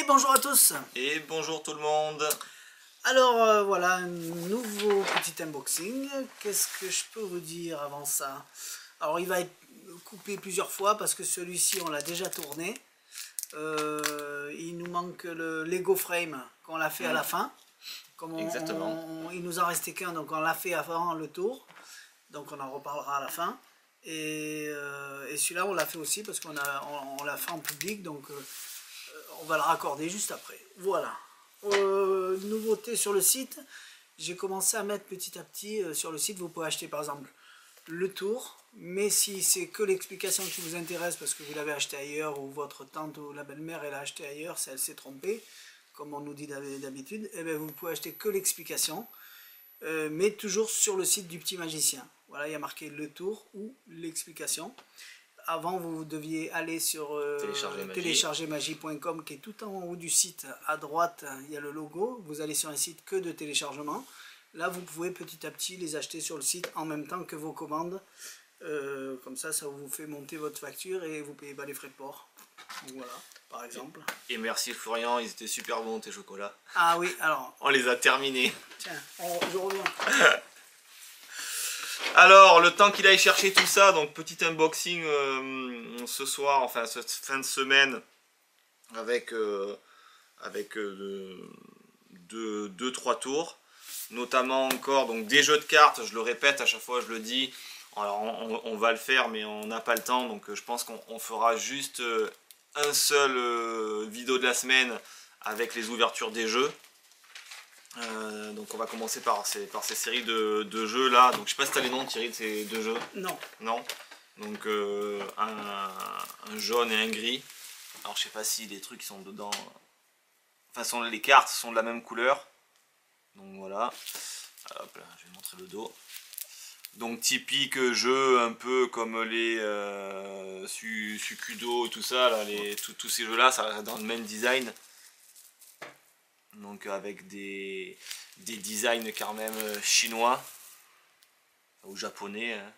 bonjour à tous. Et bonjour tout le monde. Alors voilà, un nouveau petit unboxing. Qu'est-ce que je peux vous dire avant ça? Alors il va être coupé plusieurs fois parce que celui-ci on l'a déjà tourné. Il nous manque le Lego Frame qu'on l'a fait à la fin. Comme Exactement. il nous en restait qu'un, donc on l'a fait avant le tour. Donc on en reparlera à la fin. Et celui-là on l'a fait aussi parce qu'on l'a fait en public, donc on va le raccorder juste après. Voilà. Nouveauté sur le site, j'ai commencé à mettre petit à petit sur le site. Vous pouvez acheter par exemple le tour, mais si c'est que l'explication qui vous intéresse parce que vous l'avez acheté ailleurs ou votre tante ou la belle-mère elle a acheté ailleurs, elle s'est trompée, comme on nous dit d'habitude, et bien vous pouvez acheter que l'explication, mais toujours sur le site du Petit Magicien. Voilà, il y a marqué le tour ou l'explication. Avant, vous deviez aller sur téléchargermagie.com qui est tout en haut du site. À droite, il y a le logo. Vous allez sur un site que de téléchargement. Là, vous pouvez petit à petit les acheter sur le site en même temps que vos commandes. Comme ça vous fait monter votre facture et vous ne payez pas les frais de port. Donc voilà, par exemple. Et merci Florian, ils étaient super bons tes chocolats. Ah oui, alors. On les a terminés. Tiens, je reviens. Alors, le temps qu'il aille chercher tout ça, donc petit unboxing ce soir, enfin cette fin de semaine, avec 2-3 tours, notamment encore donc des jeux de cartes. Je le répète à chaque fois, je le dis. Alors on va le faire, mais on n'a pas le temps, donc je pense qu'on fera juste un seul vidéo de la semaine avec les ouvertures des jeux. Donc on va commencer par ces séries de jeux là. Donc je sais pas si tu as les noms Thierry de ces deux jeux. Non. Non. Donc un jaune et un gris. Alors je sais pas si les trucs qui sont dedans, enfin les cartes sont de la même couleur. Donc voilà. Hop là, je vais montrer le dos. Donc typique jeu un peu comme les Sukudo et tout ça là, tous ces jeux là, ça reste dans le même design. Donc avec des designs quand même chinois ou japonais, hein.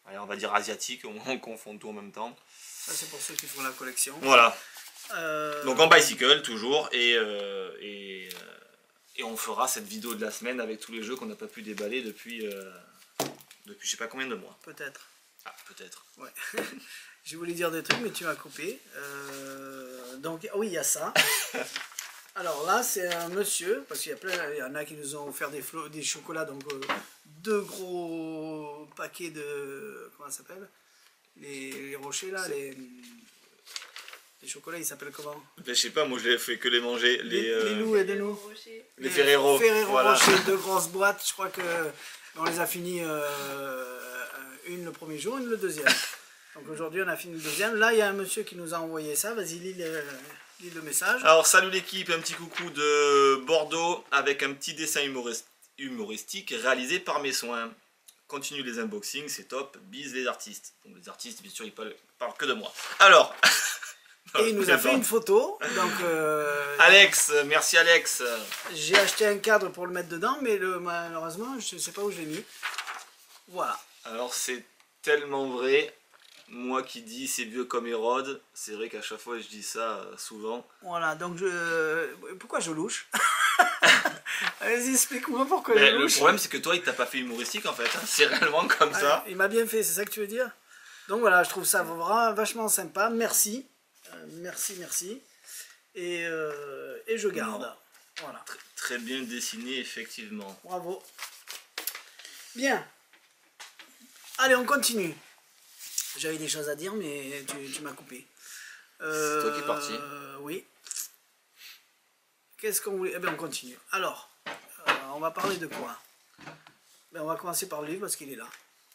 Allez, on va dire asiatiques, on confond tout en même temps. Ça c'est pour ceux qui font la collection. Voilà. Donc en bicycle toujours, et on fera cette vidéo de la semaine avec tous les jeux qu'on n'a pas pu déballer depuis je sais pas combien de mois. Peut-être. Ah, peut-être. Ouais. Je voulais dire des trucs mais tu m'as coupé. Donc oui, il y a ça. Alors là, c'est un monsieur, parce qu'il y en a qui nous ont offert des chocolats, donc deux gros paquets de, comment ça s'appelle, les rochers là, les chocolats, ils s'appellent comment? Ben, je sais pas, moi je l'ai fait que les manger. Les loups et de nous. Les Ferrero. Voilà. Rocher, deux grosses boîtes, je crois que on les a finis une le premier jour, une le deuxième. Donc aujourd'hui on a fini le deuxième. Là il y a un monsieur qui nous a envoyé ça, vas-y lis le message. Alors salut l'équipe, un petit coucou de Bordeaux avec un petit dessin humoristique réalisé par mes soins. Continue les unboxings, c'est top, bise les artistes. Donc les artistes bien sûr ils parlent que de moi. Alors et il nous a fait une photo. Donc Alex, merci Alex. J'ai acheté un cadre pour le mettre dedans, mais malheureusement je ne sais pas où je l'ai mis. Voilà. Alors c'est tellement vrai. Moi qui dis c'est vieux comme Hérode, c'est vrai qu'à chaque fois je dis ça souvent. Voilà, donc pourquoi je louche? Vas-y, explique-moi pourquoi je louche. Le problème c'est que toi il t'a pas fait humoristique en fait, hein. C'est réellement comme ça. Il m'a bien fait, c'est ça que tu veux dire? Donc voilà, je trouve ça vraiment vachement sympa, merci. Merci. Et je garde. Voilà. Très bien dessiné effectivement. Bravo. Bien. Allez, on continue. J'avais des choses à dire, mais tu m'as coupé. C'est toi qui es parti. Oui. Qu'est-ce qu'on voulait? Eh bien, on continue. Alors, on va parler de quoi? Ben, on va commencer par le livre parce qu'il est là.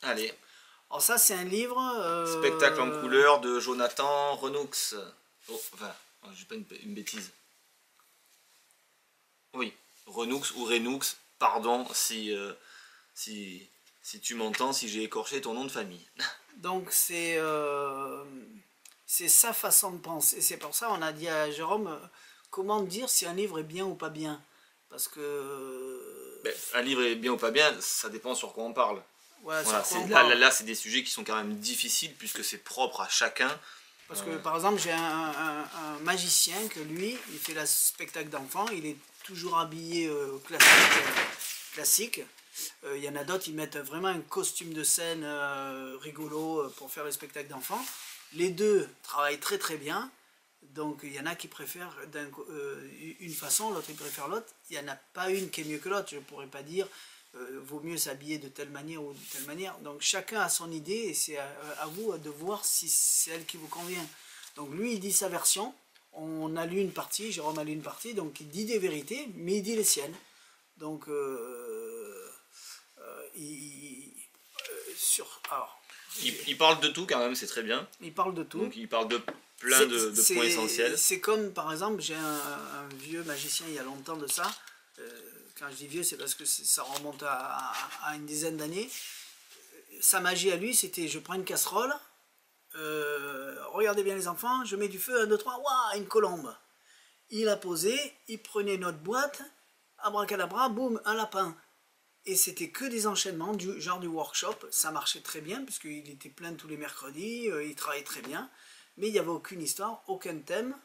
Allez. Alors ça, c'est un livre... Spectacle en couleur de Jonathan Renoux. Oh, enfin, je dis pas une bêtise. Oui, Renoux ou Renoux, pardon si tu m'entends, si j'ai écorché ton nom de famille. Donc c'est sa façon de penser. C'est pour ça on a dit à Jérôme, comment dire si un livre est bien ou pas bien? Parce que... Ben, un livre est bien ou pas bien, ça dépend sur quoi on parle. Ouais, voilà, là c'est des sujets qui sont quand même difficiles puisque c'est propre à chacun. Parce que par exemple, j'ai un magicien que lui, il fait le spectacle d'enfants, il est toujours habillé classique. Il y en a d'autres, ils mettent vraiment un costume de scène rigolo pour faire le spectacle d'enfants. Les deux travaillent très très bien. Donc il y en a qui préfèrent une façon, l'autre il préfère l'autre. Il n'y en a pas une qui est mieux que l'autre. Je ne pourrais pas dire vaut mieux s'habiller de telle manière ou de telle manière. Donc chacun a son idée et c'est à vous de voir si c'est elle qui vous convient. Donc lui il dit sa version, on a lu une partie, Jérôme a lu une partie, donc il dit des vérités, mais il dit les siennes. Donc alors, il parle de tout quand même, c'est très bien. Il parle de tout. Donc il parle de plein de points essentiels. C'est comme par exemple, j'ai un vieux magicien il y a longtemps de ça. Quand je dis vieux, c'est parce que ça remonte à une dizaine d'années. Sa magie à lui, c'était je prends une casserole, regardez bien les enfants, je mets du feu, 1, 2, 3, waouh, une colombe. Il a posé, il prenait notre boîte, abracadabra, boum, un lapin. Et c'était que des enchaînements, genre du workshop. Ça marchait très bien, puisqu'il était plein tous les mercredis, il travaillait très bien. Mais il n'y avait aucune histoire, aucun thème.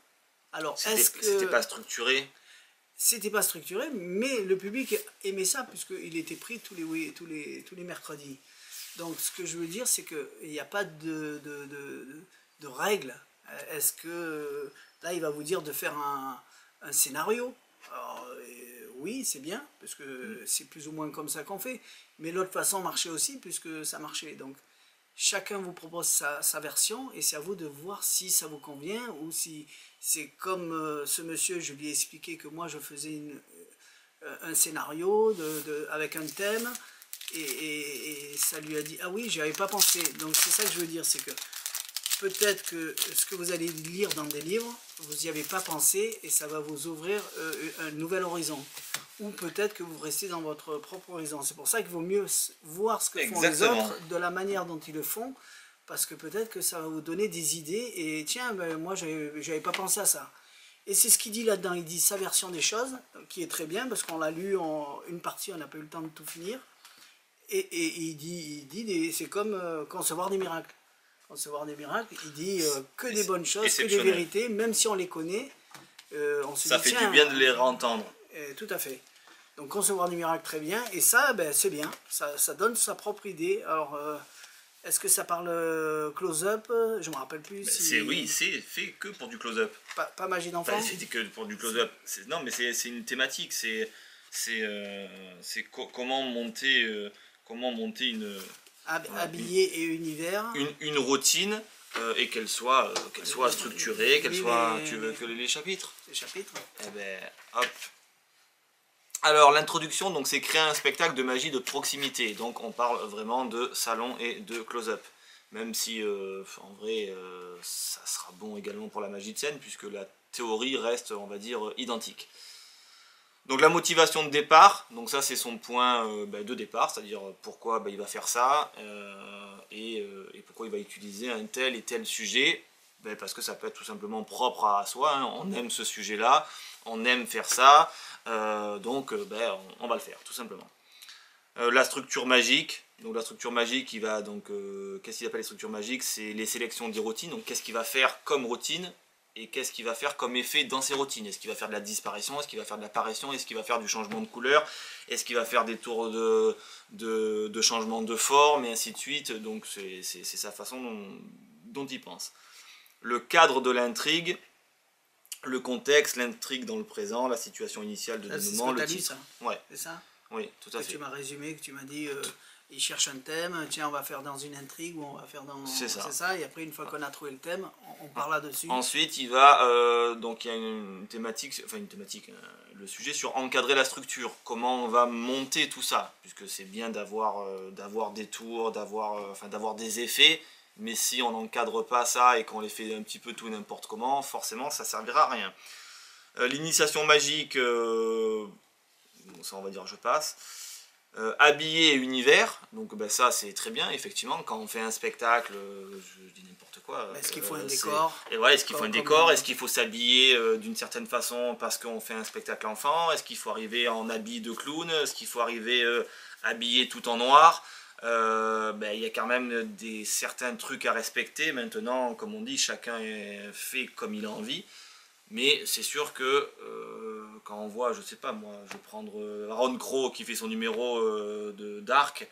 Alors, est-ce que... C'était pas structuré? C'était pas structuré, mais le public aimait ça, puisqu'il était pris tous les mercredis. Donc, ce que je veux dire, c'est qu'il n'y a pas de règles. Est-ce que... Là, il va vous dire de faire un scénario. Alors, oui, c'est bien, parce que c'est plus ou moins comme ça qu'on fait. Mais l'autre façon marchait aussi, puisque ça marchait. Donc, chacun vous propose sa version, et c'est à vous de voir si ça vous convient, ou si c'est comme ce monsieur, je lui ai expliqué que moi, je faisais un scénario avec un thème, et ça lui a dit, ah oui, j'y avais pas pensé. Donc, c'est ça que je veux dire, c'est que peut-être que ce que vous allez lire dans des livres, vous n'y avez pas pensé et ça va vous ouvrir un nouvel horizon. Ou peut-être que vous restez dans votre propre horizon. C'est pour ça qu'il vaut mieux voir ce que font les autres, de la manière dont ils le font, parce que peut-être que ça va vous donner des idées et tiens, ben, moi j'avais pas pensé à ça. Et c'est ce qu'il dit là-dedans, il dit sa version des choses, qui est très bien, parce qu'on l'a lu en une partie, on n'a pas eu le temps de tout finir. Et il dit c'est comme concevoir des miracles. Concevoir des miracles, il dit que des bonnes choses, que des vérités, même si on les connaît, on se dit, ça fait du bien de les réentendre. Tout à fait. Donc concevoir des miracles, très bien, et ça, ben, c'est bien, ça donne sa propre idée. Alors, est-ce que ça parle close-up? Je ne me rappelle plus. Si... Oui, c'est fait que pour du close-up. Pas magie d'enfant? C'était que pour du close-up. Non, mais c'est une thématique, comment monter une... Habillé et univers. Une routine et qu'elle soit structurée, qu'elle soit... Tu veux que les chapitres? Les chapitres. Eh ben, hop. Alors, l'introduction, donc, c'est créer un spectacle de magie de proximité. Donc, on parle vraiment de salon et de close-up. Même si, en vrai, ça sera bon également pour la magie de scène, puisque la théorie reste, on va dire, identique. Donc la motivation de départ, donc ça c'est son point de départ, c'est-à-dire pourquoi il va faire ça et pourquoi il va utiliser un tel et tel sujet, parce que ça peut être tout simplement propre à soi, hein, on aime ce sujet-là, on aime faire ça, donc on va le faire tout simplement. La structure magique, donc la structure magique, il va donc, qu'est-ce qu'il appelle les structures magiques? C'est les sélections des routines, donc qu'est-ce qu'il va faire comme routine et qu'est-ce qu'il va faire comme effet dans ces routines. Est-ce qu'il va faire de la disparition? Est-ce qu'il va faire de l'apparition? Est-ce qu'il va faire du changement de couleur? Est-ce qu'il va faire des tours de changement de forme et ainsi de suite? Donc c'est sa façon dont il pense. Le cadre de l'intrigue, le contexte, l'intrigue dans le présent, la situation initiale de dénouement, le titre. Ouais. C'est ça? Oui, tout à fait. Tu m'as résumé, que tu m'as dit... il cherche un thème, tiens on va faire dans une intrigue ou on va faire dans... C'est ça, et après une fois qu'on a trouvé le thème, on part là-dessus. Ensuite il va, donc il y a une thématique, le sujet sur encadrer la structure, comment on va monter tout ça, puisque c'est bien d'avoir des tours, d'avoir des effets, mais si on n'encadre pas ça et qu'on les fait un petit peu tout n'importe comment, forcément ça servira à rien. L'initiation magique, ça on va dire je passe. Habillé et univers, donc ça c'est très bien, effectivement, quand on fait un spectacle, je dis n'importe quoi. Est-ce qu'il faut un décor? Et ouais, est-ce qu'il faut un décor? Est-ce qu'il faut s'habiller d'une certaine façon parce qu'on fait un spectacle enfant? Est-ce qu'il faut arriver en habit de clown? Est-ce qu'il faut arriver habillé tout en noir? il y a quand même certains trucs à respecter. Maintenant, comme on dit, chacun fait comme il a envie. Mais c'est sûr que quand on voit, je sais pas moi, je vais prendre Ron Crow qui fait son numéro d'arc,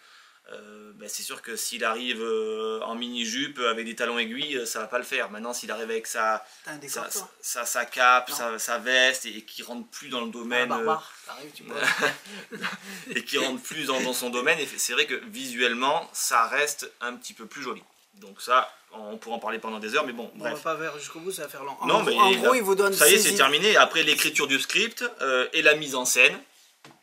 c'est sûr que s'il arrive en mini-jupe avec des talons aiguilles, ça va pas le faire. Maintenant, s'il arrive avec sa cape, sa veste et qui rentre plus dans le domaine, et qui rentre plus dans son domaine, c'est vrai que visuellement, ça reste un petit peu plus joli. Donc ça, on pourra en parler pendant des heures, mais bon, bref. On va pas faire jusqu'au bout, ça va faire long. En gros, il vous donne. Ça y est, c'est terminé. Après l'écriture du script et la mise en scène.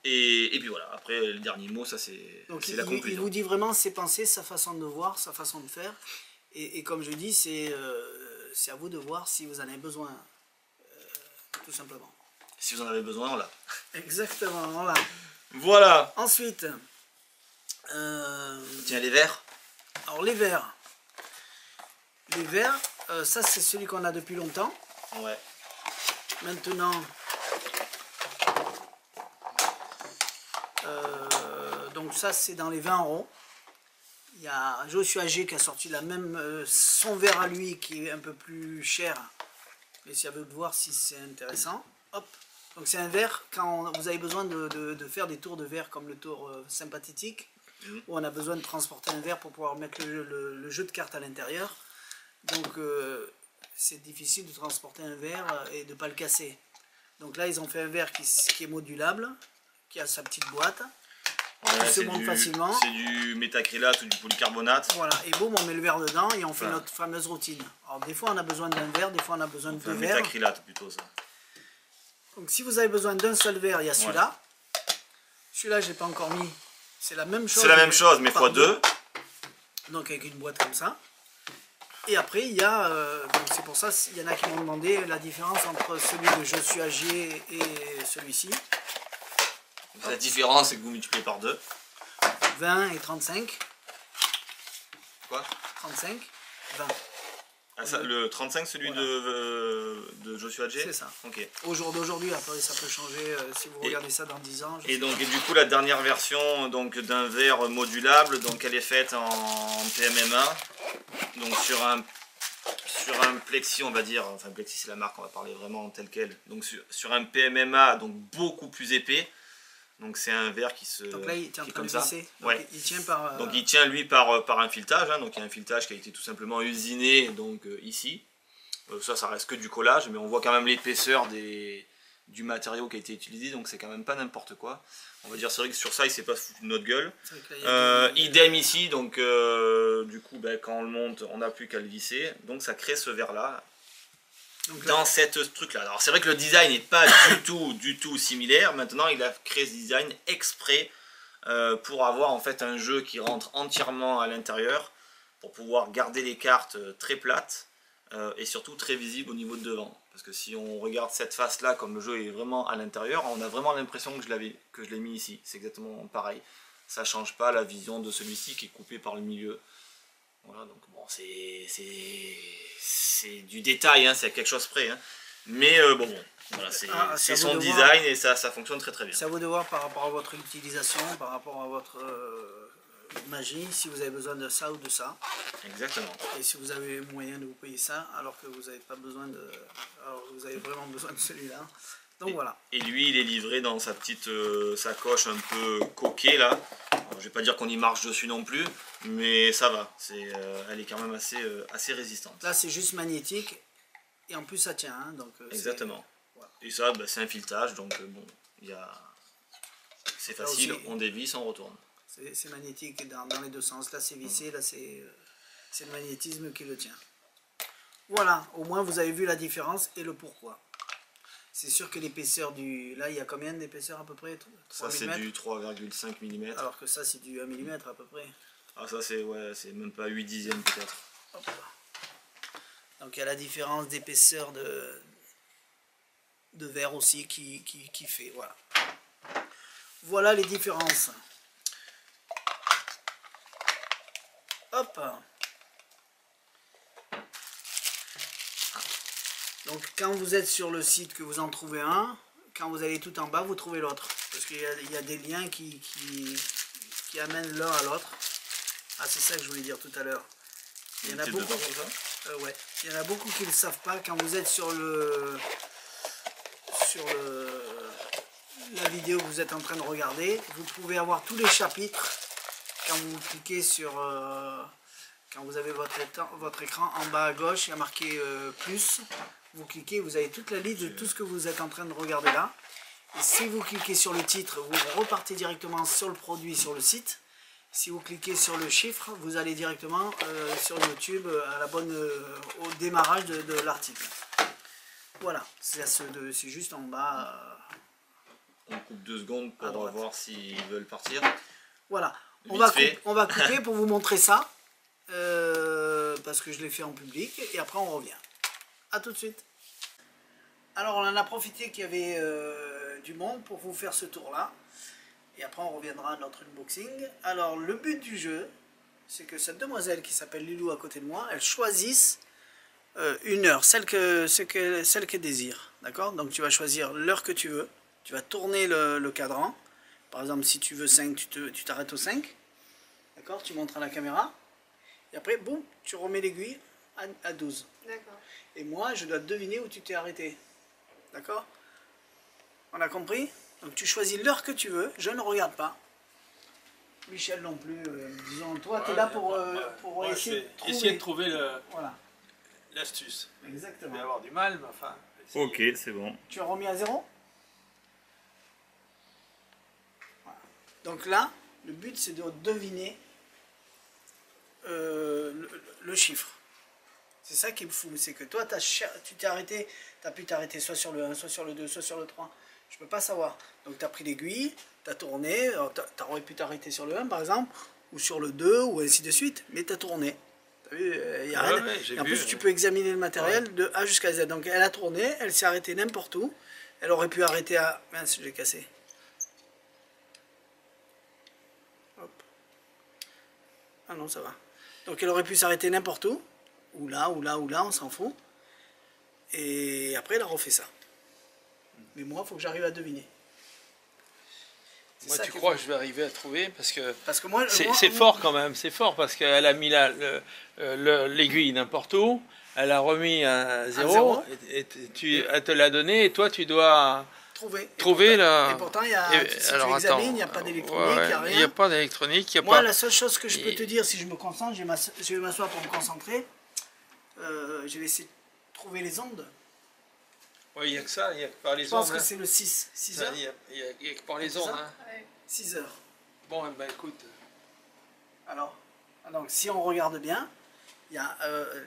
Et puis voilà, après le dernier mot, ça c'est la conclusion. Il vous dit vraiment ses pensées, sa façon de voir, sa façon de faire. Et comme je dis, c'est à vous de voir si vous en avez besoin, tout simplement. Si vous en avez besoin, on l'a. Exactement, voilà. Voilà. Ensuite, tiens, les verres. Alors les verres. Les verres, ça c'est celui qu'on a depuis longtemps. Ouais. Maintenant, donc ça c'est dans les 20 €. Il y a Joshua G qui a sorti la même, son verre à lui qui est un peu plus cher. Mais si à vous de voir si c'est intéressant. Hop. Donc c'est un verre quand vous avez besoin de faire des tours de verre comme le tour sympathique. Où on a besoin de transporter un verre pour pouvoir mettre le jeu de cartes à l'intérieur. Donc c'est difficile de transporter un verre et de ne pas le casser. Donc là ils ont fait un verre qui est modulable, qui a sa petite boîte, qui se monte facilement. C'est du métacrylate ou du polycarbonate. Voilà, et boum, on met le verre dedans et on fait notre fameuse routine. Alors des fois on a besoin d'un verre, des fois on a besoin de deux verres. Métacrylate plutôt ça. Donc si vous avez besoin d'un seul verre, il y a celui-là. Celui-là je n'ai pas encore mis. C'est la même chose. C'est la même chose, mais x2. Donc avec une boîte comme ça. Et après, il y a, c'est pour ça qu'il y en a qui m'ont demandé la différence entre celui de Joshua G et celui-ci. La différence, c'est que vous multipliez par 2. 20 et 35. Quoi? 35, 20. Ah, ça, le 35, celui de Joshua G? C'est ça. Ok. Au jour d'aujourd'hui, après ça peut changer si vous regardez ça dans 10 ans. Et donc, du coup, la dernière version d'un verre modulable, donc elle est faite en PMMA. Donc sur un plexi, on va dire, enfin plexi c'est la marque, on va parler vraiment tel quel. Donc sur un PMMA, donc beaucoup plus épais. Donc c'est un verre qui se. Donc là il tient comme ça. Donc, ouais. Il tient par. Donc il tient lui par un filetage. Hein, donc il y a un filetage qui a été tout simplement usiné donc ici. Ça reste que du collage, mais on voit quand même l'épaisseur du matériau qui a été utilisé, donc c'est quand même pas n'importe quoi. On va dire, c'est vrai que sur ça il s'est pas foutu de notre gueule. Idem ici, donc du coup quand on le monte on n'a plus qu'à le visser, donc ça crée ce verre là. Donc dans cette truc là. Alors c'est vrai que le design n'est pas du tout similaire. Maintenant il a créé ce design exprès pour avoir en fait un jeu qui rentre entièrement à l'intérieur, pour pouvoir garder les cartes très plates et surtout très visibles au niveau de devant. Parce que si on regarde cette face là, comme le jeu est vraiment à l'intérieur, on a vraiment l'impression que je l'ai mis ici. C'est exactement pareil. Ça change pas la vision de celui-ci qui est coupé par le milieu. Voilà, donc bon, c'est du détail, hein, c'est quelque chose près. Hein. Mais voilà, c'est son design et ça fonctionne très très bien. C'est à vous de voir par rapport à votre utilisation, par rapport à votre magie, si vous avez besoin de ça ou de ça. Exactement. Et si vous avez moyen de vous payer ça, alors que vous n'avez pas besoin de. Alors vous avez vraiment besoin de celui-là. Donc voilà. Et lui, il est livré dans sa petite sacoche un peu coquée là. Alors, je vais pas dire qu'on y marche dessus non plus, mais ça va. Elle est quand même assez résistante. Là, c'est juste magnétique et en plus ça tient. Hein, donc, exactement. Voilà. Et ça, c'est un filetage, donc bon, c'est facile. Aussi, on dévisse, on retourne. C'est magnétique dans les deux sens. Là, c'est vissé, là, c'est le magnétisme qui le tient. Voilà, au moins vous avez vu la différence et le pourquoi. C'est sûr que l'épaisseur du... Là, il y a combien d'épaisseur à peu près? Ça, c'est du 3,5 mm. Alors que ça, c'est du 1 mm à peu près. Ah, ça, c'est même pas 8 dixièmes peut-être. Donc, il y a la différence d'épaisseur de verre aussi qui fait. Voilà. Voilà les différences. Hop. Donc quand vous êtes sur le site que vous en trouvez un, quand vous allez tout en bas, vous trouvez l'autre. Parce qu'il y a des liens qui amènent l'un à l'autre. Ah, c'est ça que je voulais dire tout à l'heure. Il y en a beaucoup. Ouais. Il y en a beaucoup qui ne le savent pas. Quand vous êtes sur la vidéo que vous êtes en train de regarder, vous pouvez avoir tous les chapitres quand vous cliquez sur quand vous avez votre écran en bas à gauche, il y a marqué plus. Vous cliquez, vous avez toute la liste de tout ce que vous êtes en train de regarder là. Et si vous cliquez sur le titre, vous repartez directement sur le produit, sur le site. Si vous cliquez sur le chiffre, vous allez directement sur YouTube à la bonne, au démarrage de l'article. Voilà, c'est juste en bas. On coupe 2 secondes pour voir s'ils veulent partir. Voilà, on va couper pour vous montrer ça. Parce que je l'ai fait en public. Et après on revient. A tout de suite. Alors on en a profité qu'il y avait du monde pour vous faire ce tour là. Et après on reviendra à notre unboxing. Alors le but du jeu, c'est que cette demoiselle qui s'appelle Lilou à côté de moi, elle choisisse une heure, celle qu'elle désire. D'accord? Donc tu vas choisir l'heure que tu veux. Tu vas tourner le cadran. Par exemple, si tu veux 5, tu t'arrêtes au 5. D'accord? Tu montres à la caméra. Et après, boum, tu remets l'aiguille à 12. D'accord. Et moi, je dois deviner où tu t'es arrêté. D'accord? On a compris? Donc tu choisis l'heure que tu veux. Je ne regarde pas. Michel non plus. Disons, toi, tu es là pour essayer de trouver l'astuce. Exactement. Je vais avoir du mal, mais enfin... Ok, c'est bon. Tu as remis à 0? Voilà. Donc là, le but, c'est de deviner le chiffre. C'est ça qui est fou, c'est que toi, tu t'es arrêté, tu as pu t'arrêter soit sur le 1, soit sur le 2, soit sur le 3. Je peux pas savoir. Donc tu as pris l'aiguille, tu as tourné, tu aurais pu t'arrêter sur le 1 par exemple, ou sur le 2, ou ainsi de suite, mais tu as tourné. Tu as vu, y a rien. Et en plus, tu peux examiner le matériel de A jusqu'à Z. Donc elle a tourné, elle s'est arrêtée n'importe où. Elle aurait pu arrêter à... Mince, j'ai cassé. Hop. Ah non, ça va. Donc elle aurait pu s'arrêter n'importe où. Ou là, ou là, ou là, on s'en fout. Et après, elle a refait ça. Mais moi, il faut que j'arrive à deviner. Moi, tu crois que je vais arriver à trouver? Parce que moi, c'est fort quand même. C'est fort parce qu'elle a mis l'aiguille n'importe où. Elle a remis à 0. Et elle te l'a donné. Et toi, tu dois trouver la... Et pourtant, si tu examines, il n'y a pas d'électronique, il n'y a rien. Il n'y a pas d'électronique. Moi, la seule chose que je peux te dire, si je me concentre, je vais m'asseoir pour me concentrer. Je vais essayer de trouver les ondes. Oui, il n'y a que ça, il n'y a que par les ondes. Je pense que c'est le 6 heures. Il n'y a que par les ondes. Hein. 6 heures. Bon, ben écoute. Alors, donc, si on regarde bien,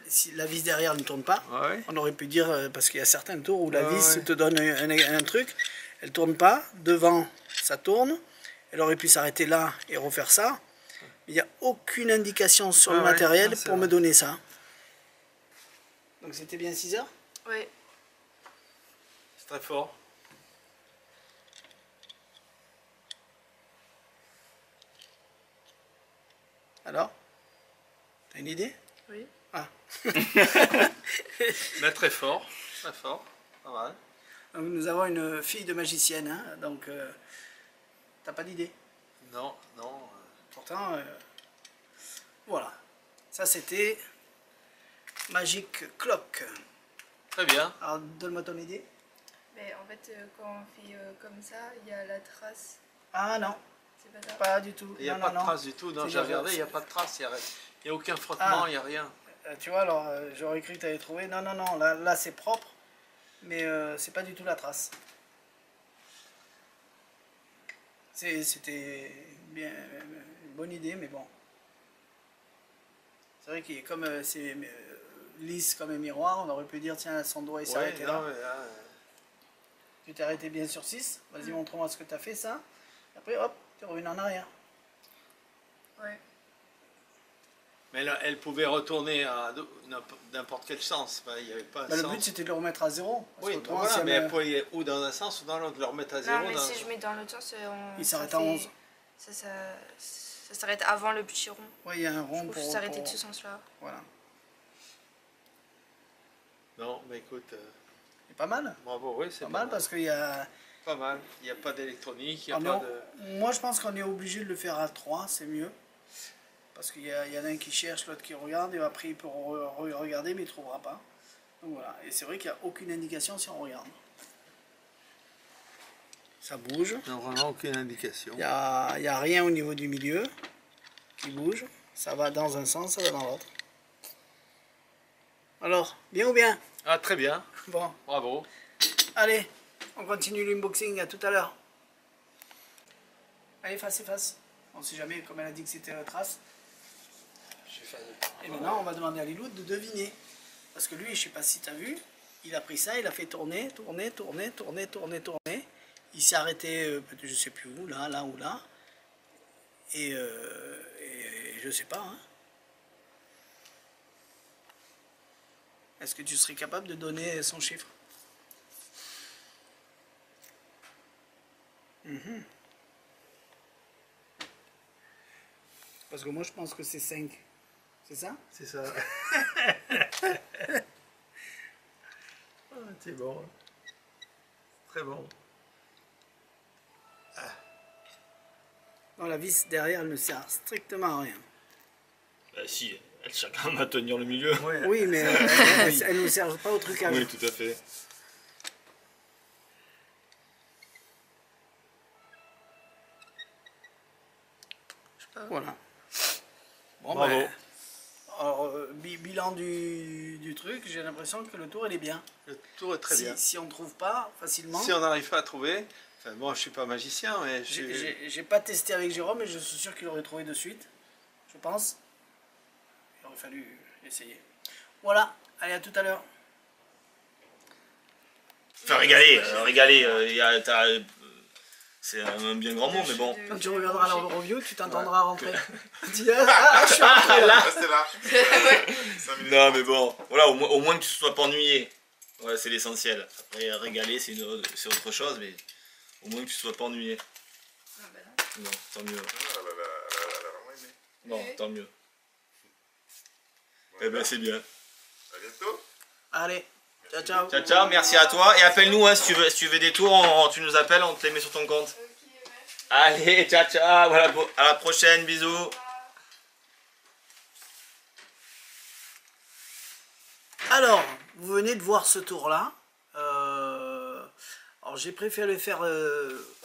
si la vis derrière ne tourne pas, on aurait pu dire, parce qu'il y a certains tours où la vis te donne un truc, elle ne tourne pas, devant ça tourne, elle aurait pu s'arrêter là et refaire ça. Il n'y a aucune indication sur le matériel pour me donner ça. Donc c'était bien 6 heures? Oui. C'est très fort. Alors? T'as une idée? Oui. Ah. Mais très fort. Très fort. Pas mal. Donc, nous avons une fille de magicienne, hein, donc t'as pas d'idée? Non, non. Pourtant, voilà. Ça c'était Magic Clock. Très bien. Alors donne-moi ton idée. Mais en fait, quand on fait comme ça, il y a la trace. Ah non. C'est pas ça? Pas du tout. Il n'y a pas de trace du tout. Non, j'ai regardé, il n'y a pas de trace. Il n'y a aucun frottement, il n'y a rien. Tu vois, alors j'aurais cru que tu avais trouvé. Non, non, non. Là c'est propre. Mais c'est pas du tout la trace. C'était bien une bonne idée, mais bon. C'est vrai qu'il est comme c'est lisse comme un miroir, on aurait pu dire tiens son doigt il s'est arrêté là. Tu t'es arrêté bien sur 6, vas-y montre-moi ce que tu as fait ça. Après hop, tu es revenu en arrière. Ouais. Mais là, elle pouvait retourner à n'importe quel sens. Ben, il y avait pas le but c'était de le remettre à 0. Oui, voilà, mais elle pouvait ou dans un sens ou dans l'autre, le remettre à 0. Non, mais si je mets dans l'autre sens, il s'arrête à 11. Ça s'arrête avant le petit rond. Oui, il y a un rond pour s'arrêter de ce sens-là. Voilà. Non, mais écoute... c'est pas mal. Bravo, oui, c'est pas mal parce qu'il y a... Pas mal. Il n'y a pas d'électronique, il n'y a pas de... Moi, je pense qu'on est obligé de le faire à 3, c'est mieux. Parce qu'il y en a un qui cherche, l'autre qui regarde, et après il peut regarder mais il ne trouvera pas. Donc voilà, et c'est vrai qu'il n'y a aucune indication si on regarde. Ça bouge. Non, vraiment aucune indication. Il n'y a rien au niveau du milieu qui bouge. Ça va dans un sens, ça va dans l'autre. Alors, bien ou bien? Ah, très bien. Bon. Bravo. Allez, on continue l'unboxing, à tout à l'heure. Allez, face et face. On ne sait jamais, comme elle a dit que c'était la trace. Et maintenant, on va demander à Lilou de deviner. Parce que lui, je ne sais pas si tu as vu, il a pris ça, il a fait tourner, tourner, tourner, tourner, tourner, tourner. Il s'est arrêté, je ne sais plus où, là ou là. Et je ne sais pas. Hein. Est-ce que tu serais capable de donner son chiffre? Parce que moi, je pense que c'est 5. C'est ça? C'est ça. C'est bon. Très bon. Non, la vis derrière, elle ne sert strictement à rien. Bah si, elle sert quand même à tenir le milieu. Ouais. Oui, mais elle ne sert pas au trucage. Oui, tout à fait. Voilà. Bon, Bravo. ben, alors, bilan du truc, j'ai l'impression que le tour, il est bien. Le tour est très bien. Si on ne trouve pas facilement... Si on n'arrive pas à trouver... Enfin, bon, je suis pas magicien, mais... J'ai pas testé avec Jérôme, mais je suis sûr qu'il aurait trouvé de suite. Je pense. Il aurait fallu essayer. Voilà. Allez, à tout à l'heure. Enfin, régaler, c'est un bien grand mot, mais bon. Quand tu regarderas la review, tu t'entendras rentrer. Tu dis, ah, je suis rentré là. Restez là. 5 minutes. Non, mais bon, voilà, au moins que tu ne sois pas ennuyé. Ouais, c'est l'essentiel. Après, régaler, c'est autre chose, mais au moins que tu ne sois pas ennuyé. Ah bah non. Non, tant mieux. Ah, elle a vraiment aimé. Non, Oui. tant mieux. Voilà. Eh ben, c'est bien. À bientôt. Allez, ciao, ciao. Ciao, ciao, merci à toi. Et appelle-nous, hein, si tu veux des tours, tu nous appelles, on te les met sur ton compte. Ok, merci. Allez, ciao, ciao, voilà, à la prochaine, bisous. Alors, vous venez de voir ce tour-là. Alors, j'ai préféré le faire,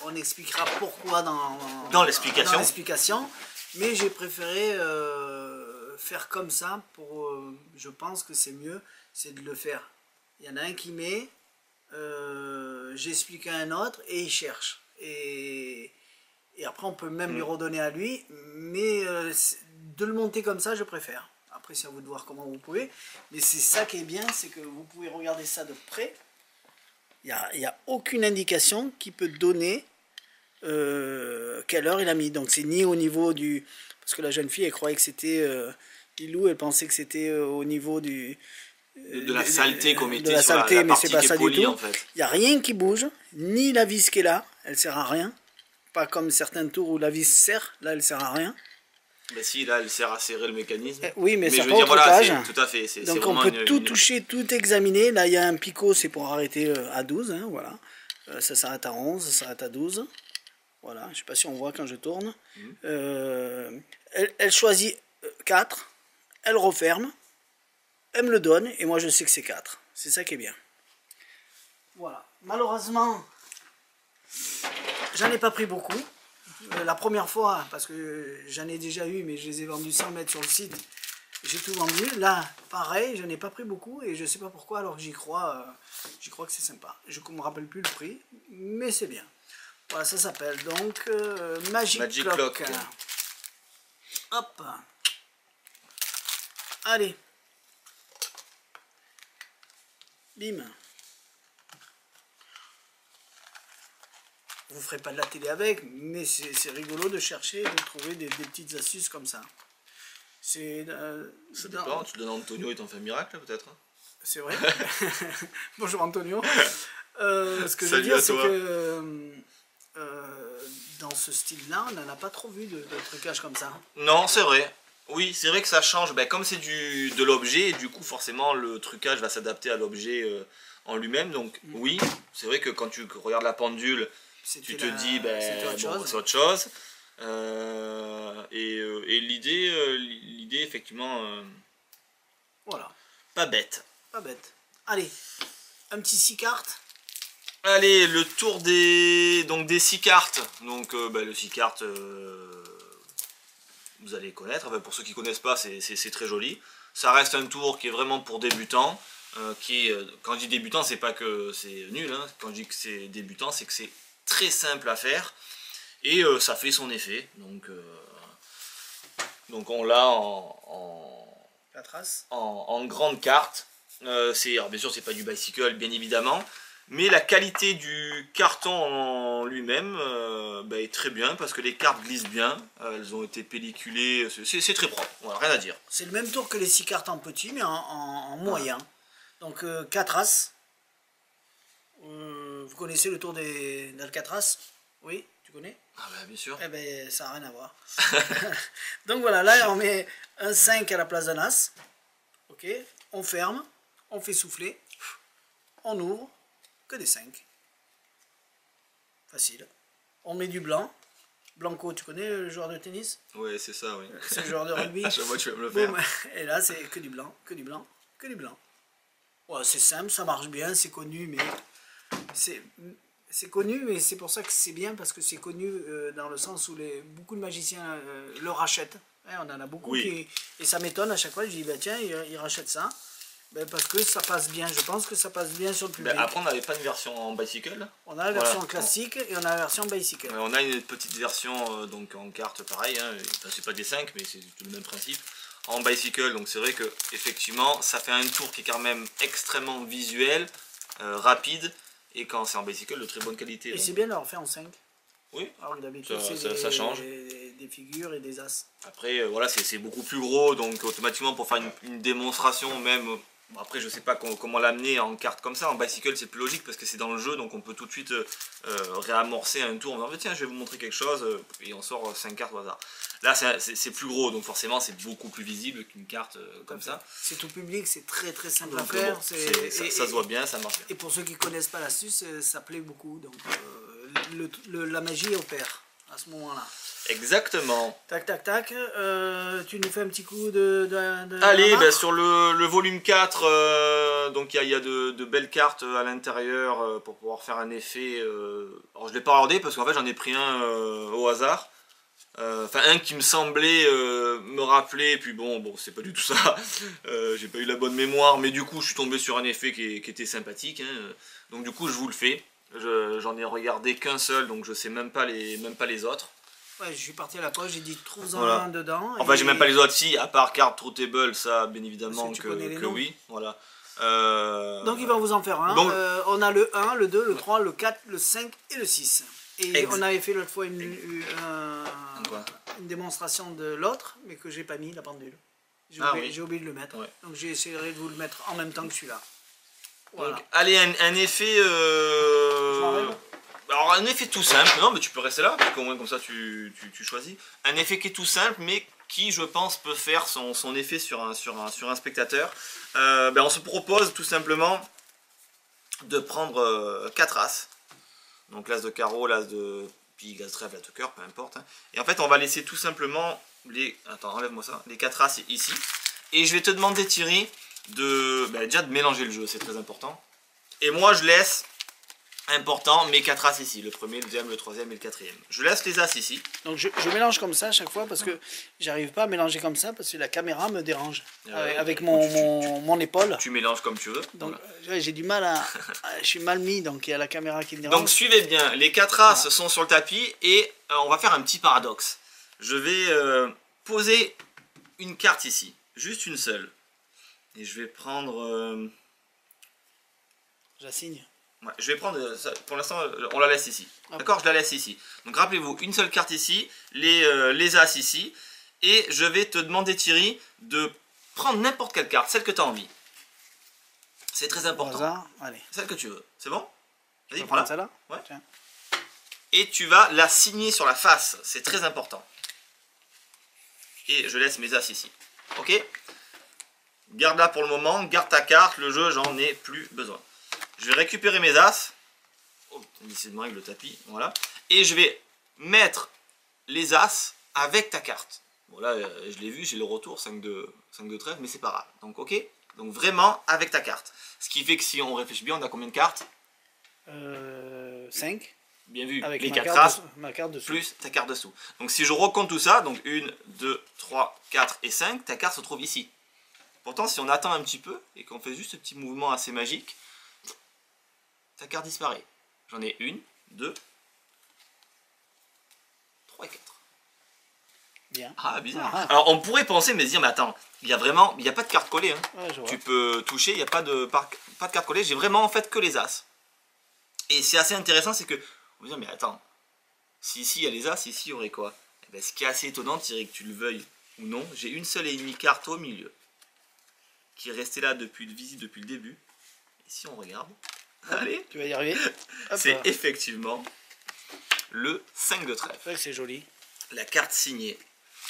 on expliquera pourquoi Dans l'explication. dans l'explication, mais j'ai préféré faire comme ça, je pense que c'est mieux, c'est de le faire. Il y en a un qui met, j'explique à un autre, et il cherche. Et après, on peut même lui redonner à lui, mais de le monter comme ça, je préfère. Après, c'est à vous de voir comment vous pouvez. Mais c'est ça qui est bien, c'est que vous pouvez regarder ça de près. Il n'y a aucune indication qui peut donner quelle heure il a mis. Donc, c'est ni au niveau du... Parce que la jeune fille, elle croyait que c'était... Lilou, elle pensait que c'était au niveau du... De la saleté qu'on mettait de la sur saleté, la mais partie c'est pas qui est ça du polie, tout. en fait. Il n'y a rien qui bouge, ni la vis qui est là, elle sert à rien. Pas comme certains tours où la vis sert, là elle sert à rien. Bah si, là, elle sert à serrer le mécanisme. Oui, mais ça je pas veux au dire, voilà, trucage. tout à fait. C'est Donc on vraiment peut tout toucher, tout examiner. Là il y a un picot, c'est pour arrêter à 12, hein, voilà. Ça s'arrête à 11, ça s'arrête à 12. Voilà, je ne sais pas si on voit quand je tourne. Elle choisit 4, elle referme, elle me le donne, et moi je sais que c'est 4. C'est ça qui est bien. Voilà. Malheureusement, j'en ai pas pris beaucoup. La première fois, parce que j'en ai déjà eu, mais je les ai vendus sans mettre sur le site, j'ai tout vendu. Là, pareil, je n'ai pas pris beaucoup, et je ne sais pas pourquoi, alors que j'y crois que c'est sympa. Je ne me rappelle plus le prix, mais c'est bien. Voilà, ça s'appelle donc Magic Clock. Hop. Allez. Bim. Vous ne ferez pas de la télé avec, mais c'est rigolo de chercher, de trouver des petites astuces comme ça. C'est... Ça dépend, tu donnes à Antonio et t'en fais un miracle, peut-être. C'est vrai. Bonjour Antonio. Ce que je veux Salut dire, à c'est toi. que dans ce style-là, on n'en a pas trop vu de trucage comme ça. Non, c'est vrai. Oui, c'est vrai que ça change. Ben, comme c'est de l'objet, et du coup, forcément, le trucage va s'adapter à l'objet en lui-même. Donc, oui, c'est vrai que quand tu regardes la pendule, tu te dis, ben, c'était autre bon, chose. c'est autre chose. Et l'idée effectivement, Voilà, pas bête. pas bête. Allez, un petit 6 cartes. Allez, le tour des 6 cartes. Donc le 6 cartes, vous allez connaître. Enfin, pour ceux qui connaissent pas, c'est très joli. Ça reste un tour qui est vraiment pour débutants. Quand je dis débutant, c'est pas que c'est nul. Hein. Quand je dis que c'est débutant, c'est que c'est très simple à faire. Et ça fait son effet. Donc on l'a La trace. en grande carte. Alors bien sûr, c'est pas du bicycle, bien évidemment. Mais la qualité du carton en lui-même est très bien parce que les cartes glissent bien. Elles ont été pelliculées. C'est très propre. Voilà, rien à dire. C'est le même tour que les 6 cartes en petit, mais en moyen. Donc 4 As. Vous connaissez le tour d'Alcatraz? Oui, tu connais? Ah bah bien sûr. Eh ben ça n'a rien à voir. Donc voilà, là on met un 5 à la place d'un As. Ok, on ferme, on fait souffler, on ouvre, que des 5. Facile. On met du blanc. Blanco, tu connais le joueur de tennis? Ouais, c'est ça, oui. C'est le joueur de rugby. À chaque fois, tu vas me le faire. Boum. Et là, c'est que du blanc, que du blanc, que du blanc. Ouais, c'est simple, ça marche bien, c'est connu, mais c'est connu, mais c'est pour ça que c'est bien, parce que c'est connu dans le sens où beaucoup de magiciens le rachètent. Hein, on en a beaucoup Oui. et ça m'étonne à chaque fois, je dis, bah, tiens, ils rachètent ça. Ben, parce que ça passe bien, je pense que ça passe bien sur le public. Après, on n'avait pas une version en bicycle. On a la version classique et on a la version bicycle. On a une petite version donc en carte pareil, hein. Enfin, c'est pas des 5 mais c'est tout le même principe. En bicycle, donc c'est vrai que effectivement ça fait un tour qui est quand même extrêmement visuel, rapide, et quand c'est en bicycle de très bonne qualité. Et Donc. c'est bien de l'avoir fait en 5. Oui, Alors que d'habitude ça change. Des figures et des as. Après voilà, c'est beaucoup plus gros, donc automatiquement pour faire une démonstration même. Après je sais pas comment l'amener en carte comme ça, en bicycle c'est plus logique parce que c'est dans le jeu, donc on peut tout de suite réamorcer un tour en disant tiens je vais vous montrer quelque chose, et on sort 5 cartes au hasard. Là c'est plus gros, donc forcément c'est beaucoup plus visible qu'une carte comme ça. C'est tout public, c'est très très simple Donc, à faire. bon, ça se voit bien, ça marche bien. Et pour ceux qui ne connaissent pas l'astuce, ça plaît beaucoup. Donc la magie opère à ce moment-là. Exactement. Tac tac tac, tu nous fais un petit coup Allez, sur le volume 4, donc il y a de belles cartes à l'intérieur pour pouvoir faire un effet. Alors je ne l'ai pas regardé parce qu'en fait j'en ai pris un au hasard. Enfin un qui me semblait me rappeler, puis bon c'est pas du tout ça. J'ai pas eu la bonne mémoire, mais du coup je suis tombé sur un effet qui était sympathique. Hein. Donc du coup je vous le fais. J'en ai regardé qu'un seul, donc je sais même pas les autres. Ouais, je suis parti à la poche, j'ai dit trouve-en Voilà. un dedans. Enfin, j'ai même pas les autres, si, à part carte Troutable, ça, bien évidemment que oui. Voilà. Donc, il va vous en faire un. Donc, on a le 1, le 2, le 3, le 4, le 5 et le 6. Et on avait fait l'autre fois une démonstration de l'autre, mais que j'ai pas mis, la pendule. J'ai oublié de le mettre. Ouais. Donc, j'ai essayé de vous le mettre en même temps que celui-là. Voilà. Donc, allez, un effet... Alors un effet tout simple, non mais tu peux rester là, parce qu'au moins comme ça tu choisis. Un effet qui est tout simple, mais qui je pense peut faire son effet sur un spectateur. On se propose tout simplement de prendre 4 As. Donc l'As de carreau, l'As de pique, l'As de trèfle, l'As de cœur, peu importe. Hein. Et en fait on va laisser tout simplement les... Attends, enlève-moi ça. Les 4 As ici. Et je vais te demander Thierry déjà de mélanger le jeu, c'est très important. Et moi je laisse... Important, mes 4 As ici, le premier, le deuxième, le troisième et le quatrième. Je laisse les As ici. Donc je mélange comme ça à chaque fois parce que j'arrive pas à mélanger comme ça parce que la caméra me dérange avec mon épaule. Tu mélanges comme tu veux. Donc voilà. J'ai du mal à... je suis mal mis, donc il y a la caméra qui me dérange. Donc suivez bien, les 4 As sont sur le tapis et on va faire un petit paradoxe. Je vais poser une carte ici, juste une seule. Et je vais prendre... J'assigne. Ouais, je vais prendre, pour l'instant on la laisse ici, d'accord, je la laisse ici. Donc rappelez-vous, une seule carte ici, les As ici, et je vais te demander Thierry de prendre n'importe quelle carte, celle que tu as envie. C'est très important. Hasard, allez. Celle que tu veux, c'est bon? Vas-y, prends-la. Celle-là. Ouais. Tiens. Et tu vas la signer sur la face, c'est très important. Et je laisse mes As ici, ok? Garde-la pour le moment, garde ta carte, le jeu j'en ai plus besoin. Je vais récupérer mes As. Oh, décidément avec le tapis, voilà. Et je vais mettre les As avec ta carte. Bon là, je l'ai vu, j'ai le retour, 5 de trèfle, mais c'est pas grave. Donc ok, donc vraiment avec ta carte. Ce qui fait que si on réfléchit bien, on a combien de cartes? 5. Bien vu, Avec les ma 4 carte As ma carte dessous. plus ta carte dessous. Donc si je recompte tout ça, donc 1, 2, 3, 4 et 5, ta carte se trouve ici. Pourtant, si on attend un petit peu et qu'on fait juste ce petit mouvement assez magique, ta carte disparaît. J'en ai 1, 2, 3 et 4. Bien. Ah, bizarre. Ah, ah. Alors, on pourrait penser, mais se dire, mais attends, il n'y a pas de carte collée. Hein. Ouais, je vois. Tu peux toucher, il n'y a pas de carte collée. J'ai vraiment en fait que les As. Et c'est assez intéressant, c'est que, on va dire, mais attends, si ici il y a les As, ici il y aurait quoi? Eh ben, ce qui est assez étonnant, Thierry, que tu le veuilles ou non, j'ai une seule et unique carte au milieu, qui est restée là depuis le début. Et si on regarde, allez, Tu vas y arriver. Hop. c'est effectivement le 5 de trèfle. C'est vrai que c'est joli. La carte signée,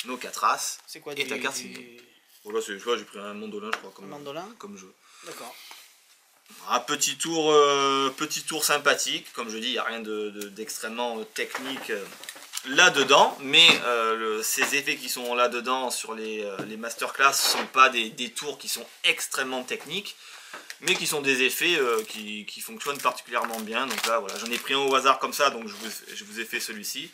nos 4 As, C'est quoi et ta carte signée. Bon, là, j'ai pris un mandolin, je crois, Un mandolin? comme jeu. D'accord. Un petit tour sympathique, comme je dis, il n'y a rien d'extrêmement technique là-dedans, mais ces effets qui sont là-dedans sur les masterclass ne sont pas des tours qui sont extrêmement techniques, mais qui sont des effets qui fonctionnent particulièrement bien. Donc là, voilà, j'en ai pris un au hasard comme ça, donc je vous ai fait celui-ci.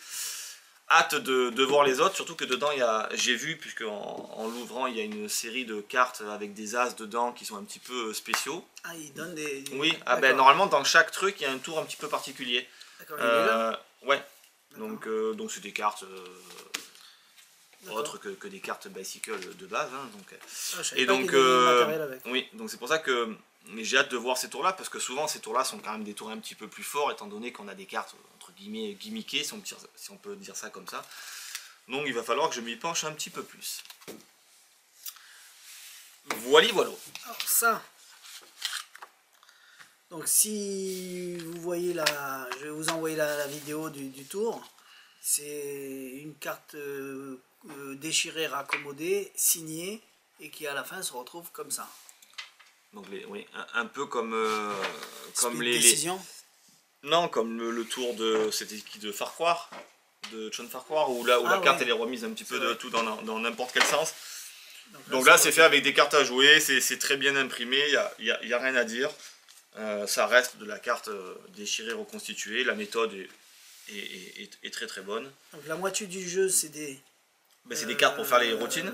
Hâte de voir les autres, surtout que dedans, j'ai vu, puisque en l'ouvrant, il y a une série de cartes avec des As dedans qui sont un petit peu spéciaux. Ah, il donne des... Oui, ah ben, normalement, dans chaque truc, il y a un tour un petit peu particulier. D'accord, il est là. Ouais, donc c'est des cartes autres que des cartes bicycle de base. Hein, donc. Ah, je savais Et pas donc, qu'il y avait du matériel avec. oui, donc c'est pour ça que j'ai hâte de voir ces tours-là, parce que souvent, ces tours-là sont quand même des tours un petit peu plus forts, étant donné qu'on a des cartes, entre guillemets, gimmickées, si on peut dire ça comme ça. Donc il va falloir que je m'y penche un petit peu plus. Voilà. Alors ça, donc si vous voyez je vais vous envoyer la vidéo du tour. C'est une carte déchirée, raccommodée, signée, et qui à la fin se retrouve comme ça. Donc oui, un peu comme les décision. Non, comme le tour c'était qui de Farquhar, de John Farquhar, où la carte elle est remise un petit peu de tout dans n'importe quel sens. Donc là c'est fait avec des cartes à jouer, c'est très bien imprimé, il y a rien à dire. Ça reste de la carte déchirée, reconstituée, la méthode est très très bonne. Donc la moitié du jeu c'est des... c'est des cartes pour faire les routines.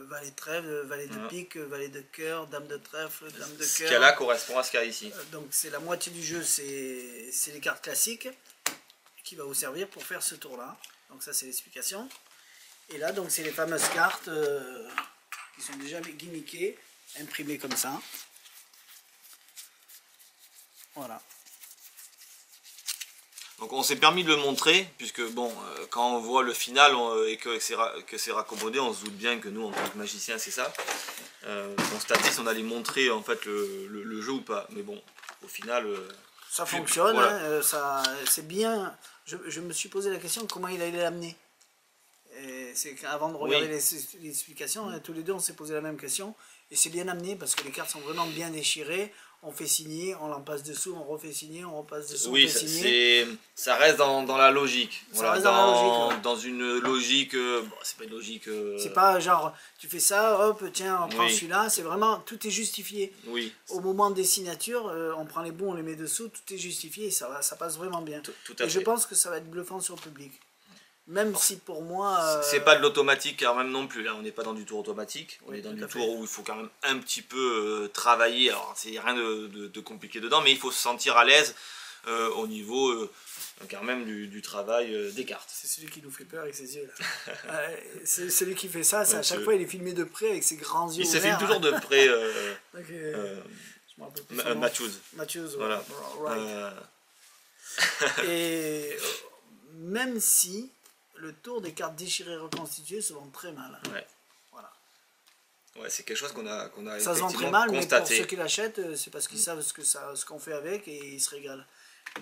Valet de trèfle, valet de pique, valet de cœur, dame de trèfle, dame de cœur. Ce qu'il y a là correspond à ce qu'il y a ici. Donc c'est la moitié du jeu, c'est les cartes classiques qui va vous servir pour faire ce tour là. Donc ça c'est l'explication. Et là donc c'est les fameuses cartes qui sont déjà gimmickées, imprimées comme ça. Voilà. Donc on s'est permis de le montrer, puisque bon, quand on voit le final et que c'est raccommodé, on se doute bien que nous, en tant que magicien, c'est ça. On se tâtait si on allait montrer en fait le jeu ou pas. Mais bon, au final... ça fonctionne, voilà. C'est bien. Je me suis posé la question comment il allait l'amener. C'est qu'avant de regarder les explications, tous les deux on s'est posé la même question. Et c'est bien amené parce que les cartes sont vraiment bien déchirées. On fait signer, on l'en passe dessous, on refait signer, on repasse dessous, oui, on fait signer. Ça reste dans la logique. Ça reste dans la logique, ouais. Dans une logique... bon, c'est pas une logique... C'est pas genre, tu fais ça, hop, tiens, on prend Oui. celui-là. C'est vraiment, tout est justifié. Oui. Au moment des signatures, on prend les bons, on les met dessous, tout est justifié et ça passe vraiment bien. Tout à fait. Et je pense que ça va être bluffant sur le public. Même si pour moi... C'est pas de l'automatique quand même non plus, là on n'est pas dans du tour automatique, on Oui, est dans tout du à tour fait. où il faut quand même un petit peu travailler, alors c'est rien de compliqué dedans, mais il faut se sentir à l'aise au niveau quand même du travail des cartes. C'est celui qui nous fait peur avec ses yeux là. C'est celui qui fait ça, à chaque ce- fois il est filmé de près avec ses grands yeux Il se ouverts. filme toujours de près, Donc, je me rappelle plus son nom. Matthews. Matthews, ouais. Voilà. Right. Et même si le tour des cartes déchirées reconstituées se vend très mal. Ouais. Voilà. Ouais, c'est quelque chose qu'on a Ça se vend très effectivement mal, mais pour constaté. ceux qui l'achètent, c'est parce qu'ils savent ce qu'on fait avec et ils se régalent.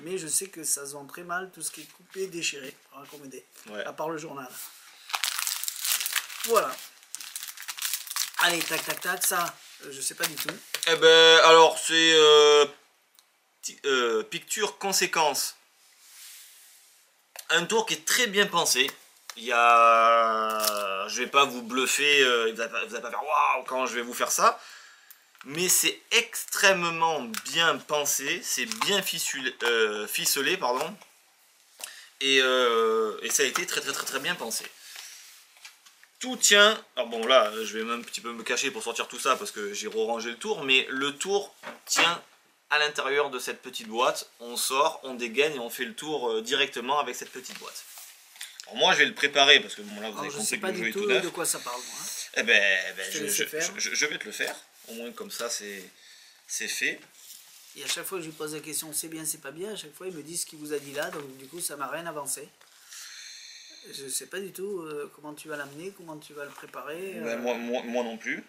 Mais je sais que ça se vend très mal, tout ce qui est coupé, déchiré, raccommodé, Ouais. à part le journal. Voilà. Allez, tac, tac, tac, ça, je sais pas du tout. Eh ben, alors, c'est picture conséquence. Un tour qui est très bien pensé. Je vais pas vous bluffer, vous allez pas faire waouh quand je vais vous faire ça. Mais c'est extrêmement bien pensé, c'est bien ficelé, pardon. Et ça a été très bien pensé. Tout tient, alors bon là je vais même un petit peu me cacher pour sortir tout ça parce que j'ai rangé le tour, mais le tour tient à l'intérieur de cette petite boîte. On sort, on dégaine et on fait le tour directement avec cette petite boîte. Alors moi je vais le préparer parce que bon là vous avez compris que le jeu est tout neuf. De quoi ça parle moi. Eh ben je vais te le faire, au moins comme ça c'est fait. Et à chaque fois que je lui pose la question c'est bien, c'est pas bien, à chaque fois il me dit ce qu'il vous a dit là, donc du coup ça m'a rien avancé. Je sais pas du tout comment tu vas l'amener, comment tu vas le préparer. Ben, moi non plus.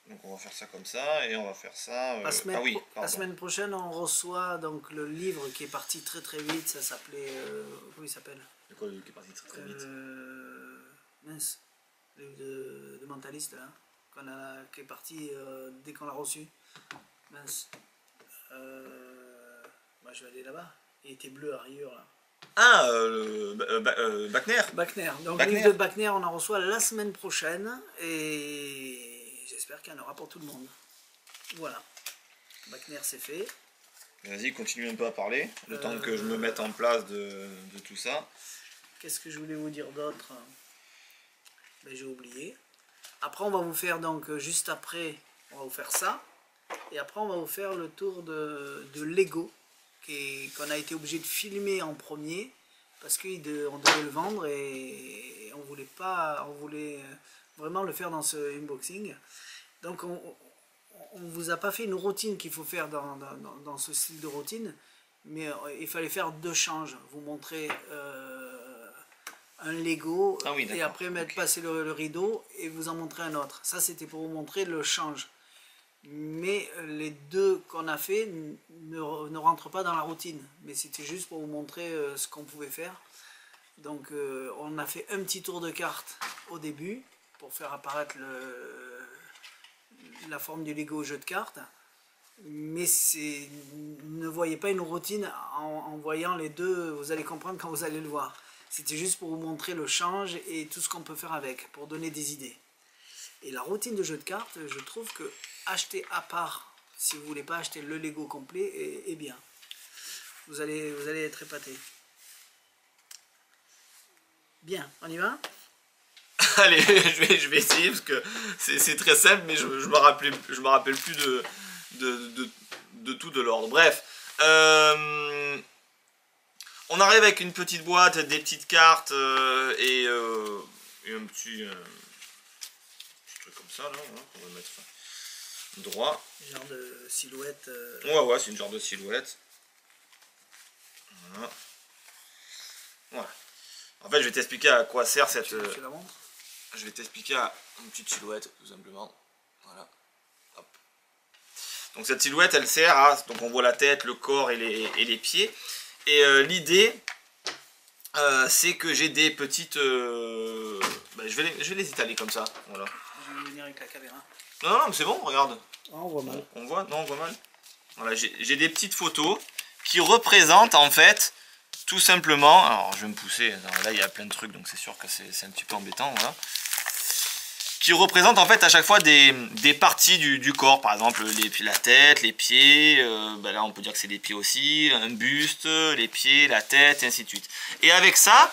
Donc on va faire ça comme ça et on va faire ça. La semaine prochaine on reçoit donc le livre qui est parti très vite, ça s'appelait. Comment il s'appelle? C'est quoi le livre qui est parti très vite? Mince, le livre de mentaliste là, qui est parti dès qu'on l'a reçu. Mince. Je vais aller là-bas. Il était bleu à rayures là. Ah, Bachner. Bachner. Donc le livre de Bachner, on en reçoit la semaine prochaine et j'espère qu'il y en aura pour tout le monde. Voilà. Bachner c'est fait. Vas-y, continue un peu à parler, le temps que je me mette en place de tout ça. Qu'est-ce que je voulais vous dire d'autre? J'ai oublié. Après on va vous faire donc juste après, on va vous faire ça. Et après on va vous faire le tour de Lego. Qu'on a été obligé de filmer en premier parce qu'on devait le vendre et on voulait vraiment le faire dans ce unboxing. Donc on vous a pas fait une routine qu'il faut faire dans ce style de routine, mais il fallait faire 2 changes, vous montrer un Lego et après passer le rideau et vous en montrer un autre. Ça c'était pour vous montrer le change. Mais les 2 qu'on a fait ne rentrent pas dans la routine, mais c'était juste pour vous montrer ce qu'on pouvait faire. Donc on a fait un petit tour de carte au début pour faire apparaître la forme du Lego au jeu de cartes, mais ne voyez pas une routine en voyant les 2, vous allez comprendre quand vous allez le voir. C'était juste pour vous montrer le change et tout ce qu'on peut faire avec, pour donner des idées. Et la routine de jeu de cartes, je trouve que acheter à part, si vous voulez pas acheter le Lego complet, est bien. Vous allez être épaté. Bien, on y va? Allez, je vais essayer parce que c'est très simple, mais je me rappelle plus de tout de l'ordre. Bref, on arrive avec une petite boîte, des petites cartes et un petit truc comme ça là, on va le mettre droit. Genre de silhouette. Ouais, c'est une genre de silhouette. Voilà. En fait, je vais t'expliquer à quoi sert cette. Tu la montres? Je vais t'expliquer à une petite silhouette, tout simplement. Voilà. Hop. Donc cette silhouette, elle sert à. Donc on voit la tête, le corps et les pieds. Et l'idée, c'est que j'ai des petites. Je vais les étaler comme ça. Voilà. Je vais venir avec la caméra. Non, mais c'est bon, regarde. Oh, on voit mal. On voit? Non, on voit mal. Voilà, j'ai des petites photos qui représentent en fait. Tout simplement, alors je vais me pousser, là il y a plein de trucs donc c'est sûr que c'est un petit peu embêtant, voilà. Qui représente en fait à chaque fois des parties du corps, par exemple la tête, les pieds, là on peut dire que c'est les pieds aussi, un buste, les pieds, la tête et ainsi de suite. Et avec ça,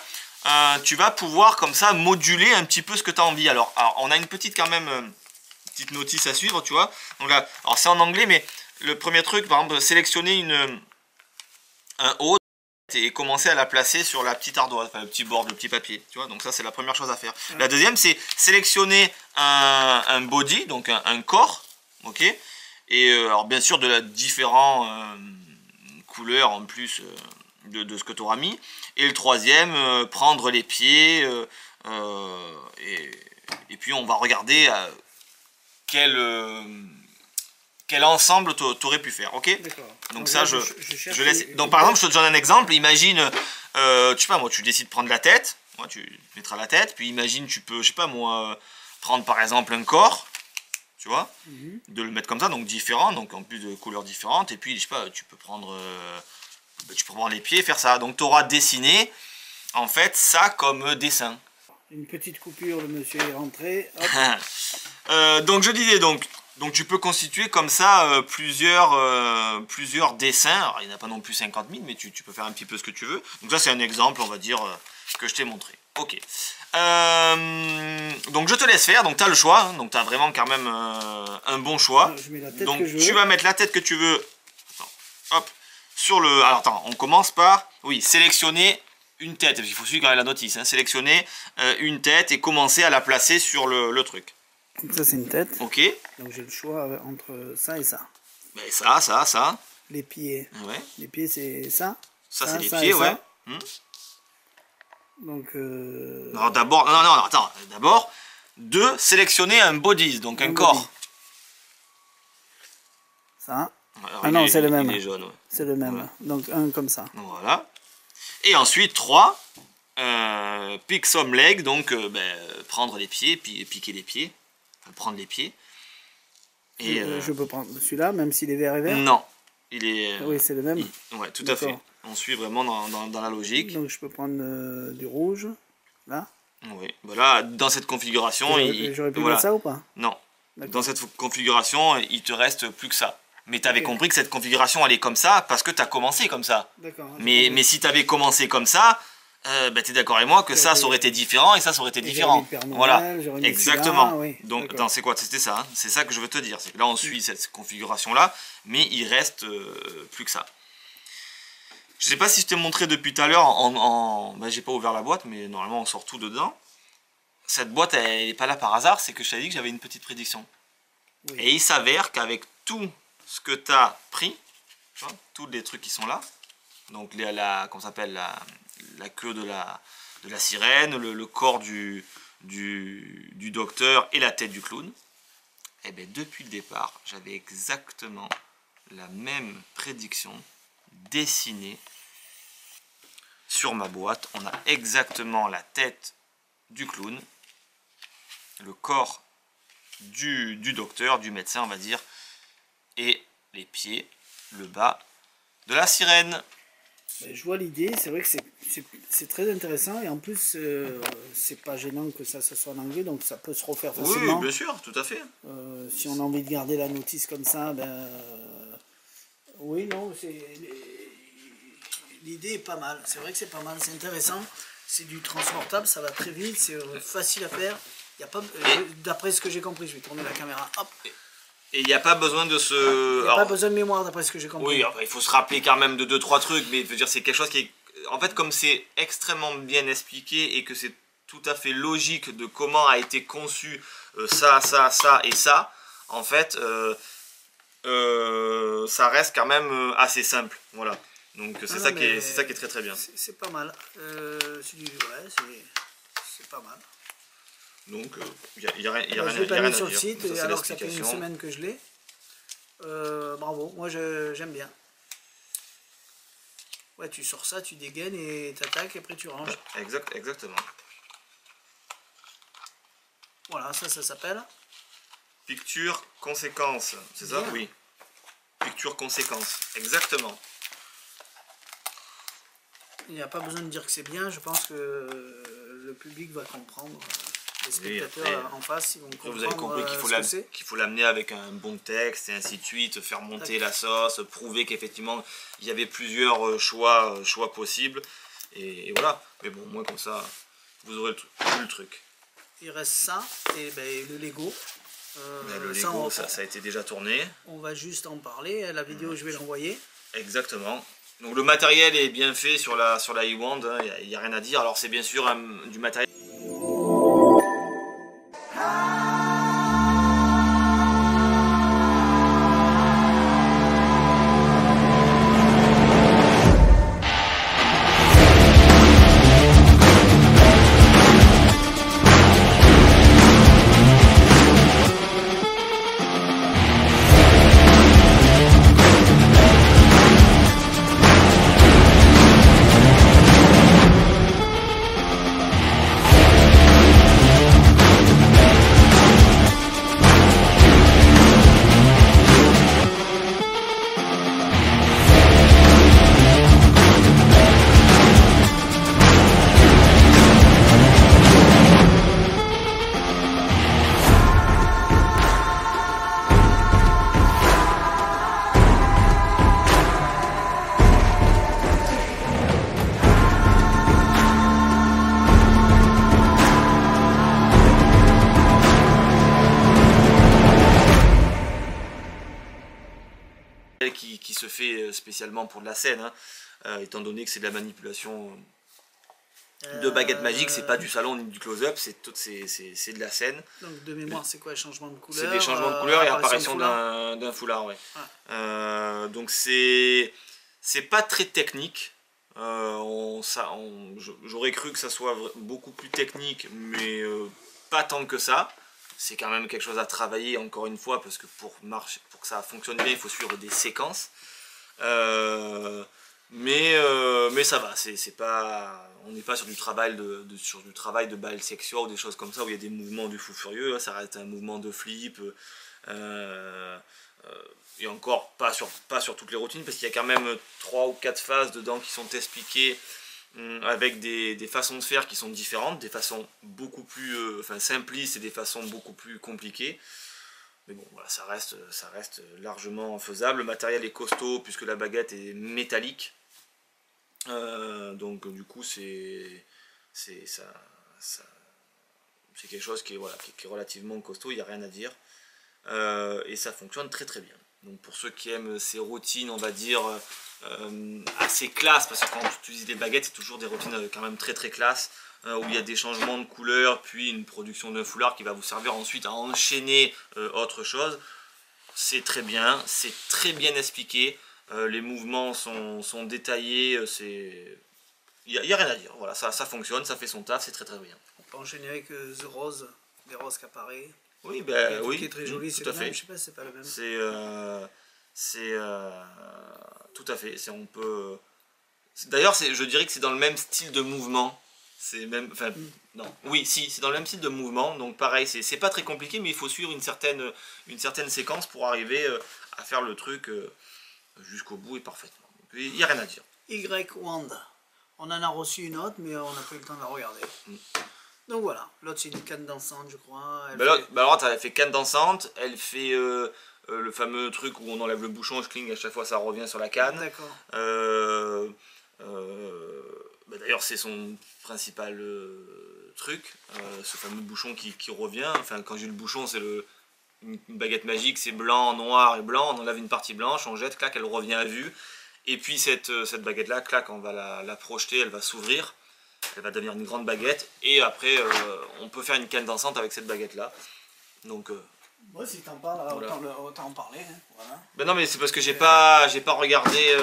tu vas pouvoir comme ça moduler un petit peu ce que tu as envie. Alors on a une petite quand même, petite notice à suivre, tu vois. Donc là, alors c'est en anglais mais le premier truc, par exemple, sélectionner un haut et commencer à la placer sur la petite ardoise, enfin le petit bord, le petit papier, tu vois. Donc ça c'est la première chose à faire. La deuxième c'est sélectionner un body, donc un corps, ok. Et alors bien sûr de différentes couleurs en plus de ce que tu auras mis. Et le troisième, prendre les pieds et puis on va regarder quel ensemble tu aurais pu faire, ok? Donc ça, je laisse. Donc par exemple, je te donne un exemple. Imagine, je sais pas moi, tu décides de prendre la tête. Moi, tu mettras la tête. Puis imagine, tu peux, je sais pas moi, prendre par exemple un corps, tu vois, de le mettre comme ça, donc différent, donc en plus de couleurs différentes. Et puis je sais pas, tu peux prendre ben, tu peux prendre les pieds et faire ça. Donc tu auras dessiné en fait ça comme dessin. Une petite coupure, le monsieur est rentré. Donc je disais donc tu peux constituer comme ça plusieurs dessins. Alors, il n'y en a pas non plus 50 000, mais tu peux faire un petit peu ce que tu veux. Donc ça c'est un exemple, on va dire, que je t'ai montré. Ok. Donc je te laisse faire, donc tu as le choix, hein. Donc tu as vraiment quand même un bon choix. Je mets la tête donc que je veux. tu vas mettre la tête que tu veux. Attends, hop, sur le... Alors attends, on commence par, oui, sélectionner une tête. Il faut suivre la notice, hein. Sélectionner une tête et commencer à la placer sur le truc. Donc ça c'est une tête. Ok. Donc j'ai le choix entre ça et ça. Ben, ça. Les pieds. Ouais. Les pieds c'est ça. Ça c'est les pieds, ouais. Donc non, d'abord, non, attends. D'abord, de sélectionner un bodies, donc un corps. body. Ça. Alors, Ah non, c'est le même. Il est jaune, ouais. C'est le même. Voilà. Donc un comme ça. Voilà. Et ensuite, 3. Pick some leg, donc prendre les pieds, puis piquer les pieds. Enfin, prendre les pieds. Et Je peux prendre celui-là, même s'il est vert et vert. non, il est... Oui, c'est le même. Ouais, tout à fait. On suit vraiment dans la logique. Donc je peux prendre du rouge, là. Oui, voilà, dans cette configuration... J'aurais pu voilà. mettre ça ou pas? Non, D'accord. dans cette configuration, il te reste plus que ça. Mais tu avais compris que cette configuration, elle est comme ça parce que tu as commencé comme ça. D'accord. Mais si tu avais commencé comme ça, tu es d'accord avec moi que ça aurait été différent et ça aurait été différent. Voilà, exactement. Oui, donc, c'est quoi? C'était ça. Hein. C'est ça que je veux te dire. C'est que là, on suit cette configuration-là, mais il reste plus que ça. Je sais pas si je t'ai montré depuis tout à l'heure, j'ai pas ouvert la boîte, mais normalement on sort tout dedans. Cette boîte, elle n'est pas là par hasard, c'est que je t'avais dit que j'avais une petite prédiction. Oui. Et il s'avère qu'avec tout ce que tu as pris, tu vois, tous les trucs qui sont là, donc comment ça s'appelle, la queue de la sirène, le corps du docteur et la tête du clown, et bien depuis le départ, j'avais exactement la même prédiction dessinée sur ma boîte. On a exactement la tête du clown, le corps du docteur, du médecin on va dire, et les pieds, le bas de la sirène. Je vois l'idée, c'est vrai que c'est très intéressant et en plus c'est pas gênant que ça soit en anglais, donc ça peut se refaire facilement. Oui, bien sûr, tout à fait. Si on a envie de garder la notice comme ça, oui, non, l'idée est pas mal. C'est vrai que c'est pas mal, c'est intéressant. C'est du transportable, ça va très vite, c'est facile à faire. D'après ce que j'ai compris, je vais tourner la caméra. Hop. Et il n'y a pas besoin de se... Il n'y a pas besoin de mémoire d'après ce que j'ai compris. Oui, après, il faut se rappeler quand même de 2-3 trucs, mais je veux dire, c'est quelque chose qui est... En fait, comme c'est extrêmement bien expliqué et que c'est tout à fait logique de comment a été conçu ça et ça, en fait, ça reste quand même assez simple. Voilà. Donc c'est ça qui est très très bien. C'est pas mal. C'est pas mal. Donc il n'y a rien Je à l'ai pas mis sur le dire. site alors que ça fait une semaine que je l'ai. Bravo, moi j'aime bien. Ouais, tu sors ça, tu dégaines et t'attaques et après tu ranges. Exactement. Voilà, ça s'appelle Picture conséquence, c'est ça? Oui. Picture conséquence, exactement. Il n'y a pas besoin de dire que c'est bien, je pense que le public va comprendre. Les spectateurs en face, ils vont comprendre. Vous avez compris qu'il faut l'amener avec un bon texte et ainsi de suite, faire monter la sauce, prouver qu'effectivement il y avait plusieurs choix possibles. Et voilà. Mais bon, au moins comme ça, vous aurez le truc. Il reste ça et le Lego. Le Lego, ça a été déjà tourné. On va juste en parler. La vidéo, je vais l'envoyer. Exactement. Donc le matériel est bien fait sur la E-Wand, il n'y a rien à dire. Alors c'est bien sûr du matériel... se fait spécialement pour de la scène, hein, étant donné que c'est de la manipulation de baguette magique, c'est pas du salon ni du close-up, c'est de la scène. Donc de mémoire, c'est quoi, changement de couleur? C'est des changements de couleur et apparition foulard. d'un foulard, ouais. Donc c'est pas très technique. J'aurais cru que ça soit beaucoup plus technique, mais pas tant que ça. C'est quand même quelque chose à travailler, encore une fois, parce que pour que ça fonctionne bien, il faut suivre des séquences. Mais ça va, on n'est pas sur du travail de bal sexuel ou des choses comme ça où il y a des mouvements du fou furieux, ça reste un mouvement de flip, et encore pas sur toutes les routines, parce qu'il y a quand même 3 ou 4 phases dedans qui sont expliquées avec des façons de faire qui sont différentes, des façons beaucoup plus simplistes et des façons beaucoup plus compliquées. Mais bon, voilà, ça reste largement faisable. Le matériel est costaud puisque la baguette est métallique. Donc du coup c'est quelque chose qui est relativement costaud, il n'y a rien à dire. Et ça fonctionne très très bien. Donc pour ceux qui aiment ces routines, on va dire assez classe, parce que quand tu utilises des baguettes, c'est toujours des routines quand même très très classe, où il y a des changements de couleur, puis une production d'un foulard qui va vous servir ensuite à enchaîner autre chose. C'est très bien expliqué. Les mouvements sont détaillés, il n'y a rien à dire, voilà, ça fonctionne, ça fait son taf, c'est très très bien. On peut enchaîner avec The Rose, des roses qui apparaissent. Oui, oui, qui est très joli, c'est le même, je sais pas si c'est pas le même. C'est tout à fait, on peut... D'ailleurs, je dirais que c'est dans le même style de mouvement. C'est même, non, oui, si, c'est dans le même style de mouvement, donc pareil, c'est pas très compliqué, mais il faut suivre une certaine séquence pour arriver à faire le truc jusqu'au bout et parfaitement. Donc, il n'y a rien à dire. Y-Wand. On en a reçu une autre, mais on n'a pas eu le temps de la regarder. Donc voilà, l'autre c'est une canne dansante, je crois. Alors, elle fait canne dansante, elle fait le fameux truc où on enlève le bouchon, je cligne, à chaque fois ça revient sur la canne. D'accord. D'ailleurs, c'est son principal truc, ce fameux bouchon qui revient. Enfin, quand j'ai le bouchon, c'est une baguette magique, c'est blanc, noir et blanc. On enlève une partie blanche, on jette, clac, elle revient à vue. Et puis cette baguette-là, clac, on va la projeter, elle va s'ouvrir. Elle va devenir une grande baguette. Et après, on peut faire une canne dansante avec cette baguette-là. Donc... Ouais, si t'en parles, voilà. autant en parler. Hein, voilà. Ben non, mais c'est parce que j'ai pas regardé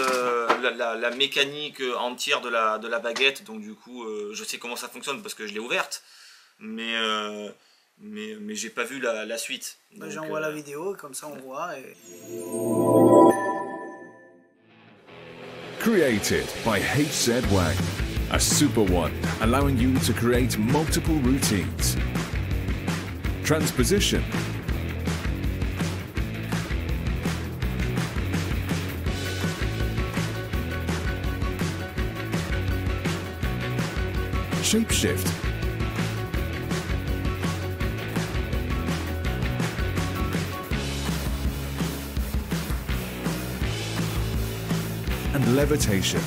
la mécanique entière de la baguette, donc du coup je sais comment ça fonctionne parce que je l'ai ouverte, mais j'ai pas vu la suite. J'envoie la vidéo, comme ça on voit. Et... Created by HZ Wang, a super one allowing you to create multiple routines. Transposition. Shapeshift. And levitation.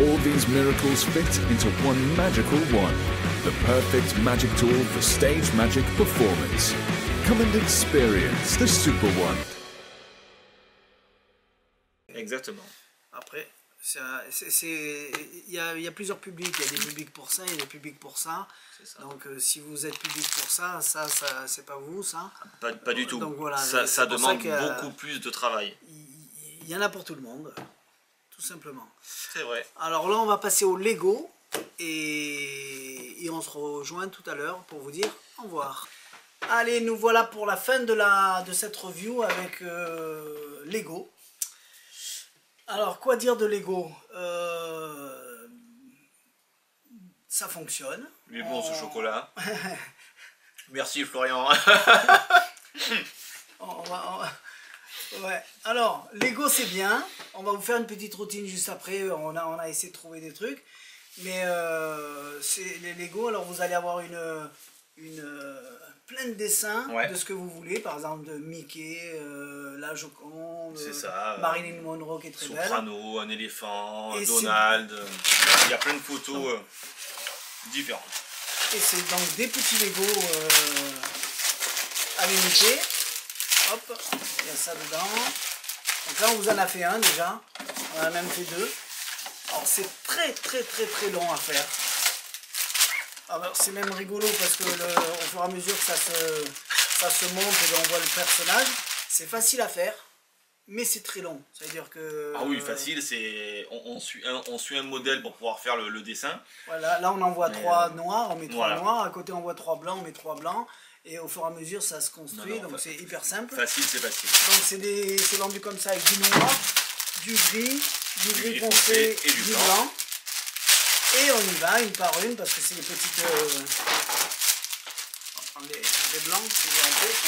All these miracles fit into one magical wand, the perfect magic tool for stage magic performance. Come and experience the Super Wand. Exactement. Après, il y a plusieurs publics. Il y a des publics pour ça, il y a des publics pour ça. Ça. Donc si vous êtes public pour ça c'est pas vous, ça. Pas du tout. Donc, voilà, ça demande beaucoup plus de travail. Il y en a pour tout le monde, tout simplement. C'est vrai. Alors là, on va passer au Lego et on se rejoint tout à l'heure pour vous dire au revoir. Allez, nous voilà pour la fin de cette review avec Lego. Alors, quoi dire de Lego? Ça fonctionne. Il est bon ce chocolat. Merci Florian. Ouais. Alors, Lego c'est bien. On va vous faire une petite routine juste après. On a essayé de trouver des trucs. Mais c'est les Lego. Alors, vous allez avoir plein de dessins de ce que vous voulez. Par exemple, de Mickey, la Joconde, Marilyn Monroe qui est très belle. Soprano, un éléphant, Donald. Il y a plein de photos différentes. Et c'est donc des petits Lego à l'unité. Hop, il y a ça dedans. Donc là, on vous en a fait un déjà. On en a même fait deux. Alors, c'est très long à faire. Alors, c'est même rigolo parce que au fur et à mesure que ça se monte et on voit le personnage, c'est facile à faire, mais c'est très long. C'est-à-dire que... Ah oui, facile, c'est on suit un modèle pour pouvoir faire le dessin. Voilà, là on en voit 3 noirs, on met 3 noirs. À côté, on voit 3 blancs, on met 3 blancs. Et au fur et à mesure, ça se construit, donc c'est hyper simple. Facile, c'est facile. Donc c'est vendu comme ça avec du noir, du gris foncé et du blanc. Et on y va une par une parce que c'est les petites... On va prendre les blancs que j'ai en tête.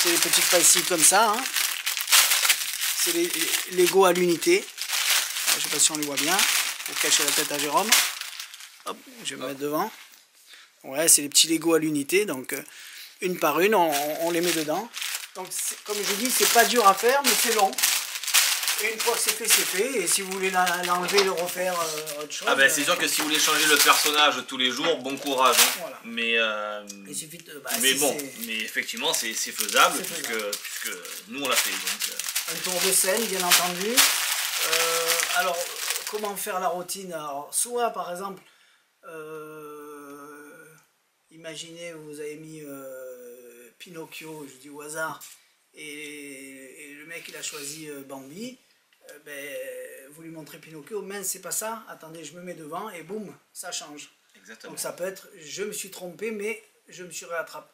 C'est les petites pastilles comme ça. Hein. C'est les Lego à l'unité. Je ne sais pas si on les voit bien. Pour cacher la tête à Jérôme. Hop, je vais me mettre devant. Ouais, c'est les petits Lego à l'unité, donc une par une, on les met dedans. Donc, comme je dis, c'est pas dur à faire, mais c'est long. Et une fois que c'est fait, et si vous voulez l'enlever, le refaire autre chose... Ah ben c'est sûr que si vous voulez changer le personnage tous les jours, bon courage. Hein. Voilà. Mais, il suffit de, mais effectivement, c'est faisable, puisque nous on l'a fait. Donc, Un tour de scène, bien entendu. Alors, comment faire la routine? Alors, soit, par exemple... imaginez, vous avez mis Pinocchio, je dis au hasard, et le mec il a choisi Bambi, vous lui montrez Pinocchio, mince c'est pas ça, attendez je me mets devant et boum, ça change. Exactement. Donc ça peut être, je me suis trompé mais je me suis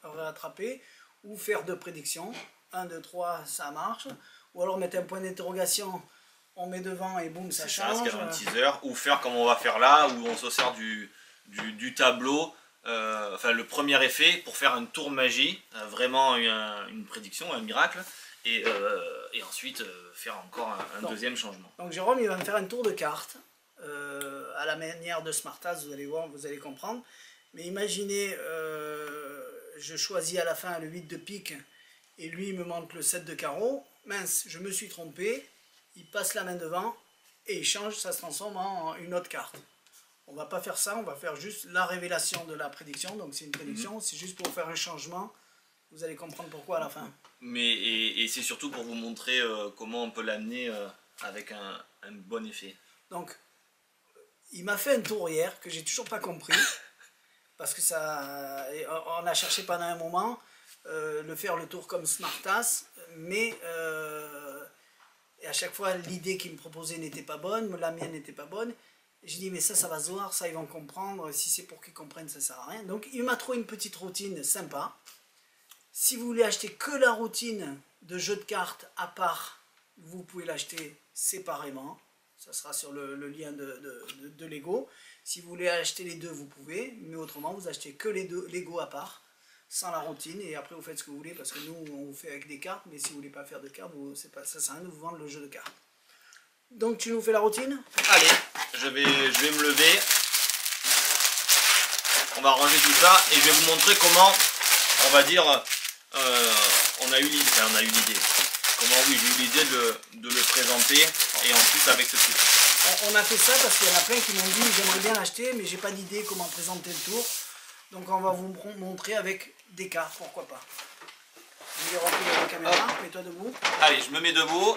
rattrapé, ou faire 2 prédictions, 1, 2, 3 ça marche, ou alors mettre un point d'interrogation, on met devant et boum ça change. C'est un teaser, ou faire comme on va faire là, où on se sert du tableau, enfin le premier effet pour faire un tour de magie, vraiment une prédiction, un miracle, et ensuite faire encore un deuxième changement. Donc Jérôme il va me faire un tour de cartes, à la manière de Smartass, vous allez voir, vous allez comprendre. Mais imaginez, je choisis à la fin le 8 de pique, et lui il me montre le 7 de carreau, mince, je me suis trompé, il passe la main devant, et il change, ça se transforme en une autre carte. On va pas faire ça, on va faire juste la révélation de la prédiction. Donc c'est une prédiction, c'est juste pour faire un changement. Vous allez comprendre pourquoi à la fin. Mais et c'est surtout pour vous montrer comment on peut l'amener avec un bon effet. Donc, il m'a fait un tour hier que j'ai toujours pas compris. Parce que ça, on a cherché pendant un moment le tour comme Smartass. Mais et à chaque fois, l'idée qu'il me proposait n'était pas bonne, la mienne n'était pas bonne. J'ai dit, mais ça va se voir, ça ils vont comprendre, si c'est pour qu'ils comprennent, ça sert à rien. Donc il m'a trouvé une petite routine sympa. Si vous voulez acheter que la routine de jeu de cartes à part, vous pouvez l'acheter séparément. Ça sera sur le lien de Lego. Si vous voulez acheter les deux, vous pouvez, mais autrement, vous achetez que les deux Lego à part, sans la routine, et après vous faites ce que vous voulez, parce que nous, on vous fait avec des cartes, mais si vous voulez pas faire de cartes, ça sert à rien de vous vendre le jeu de cartes. Donc tu nous fais la routine? Allez, je vais me lever. On va ranger tout ça et je vais vous montrer comment, on va dire, on a eu l'idée. Comment, oui, j'ai eu l'idée de le présenter et ensuite avec ce truc. On a fait ça parce qu'il y en a plein qui m'ont dit j'aimerais bien l'acheter mais j'ai pas d'idée comment présenter le tour. Donc on va vous montrer avec des cartes, pourquoi pas. Je vais remplir la caméra, mets-toi debout. Allez, je me mets debout.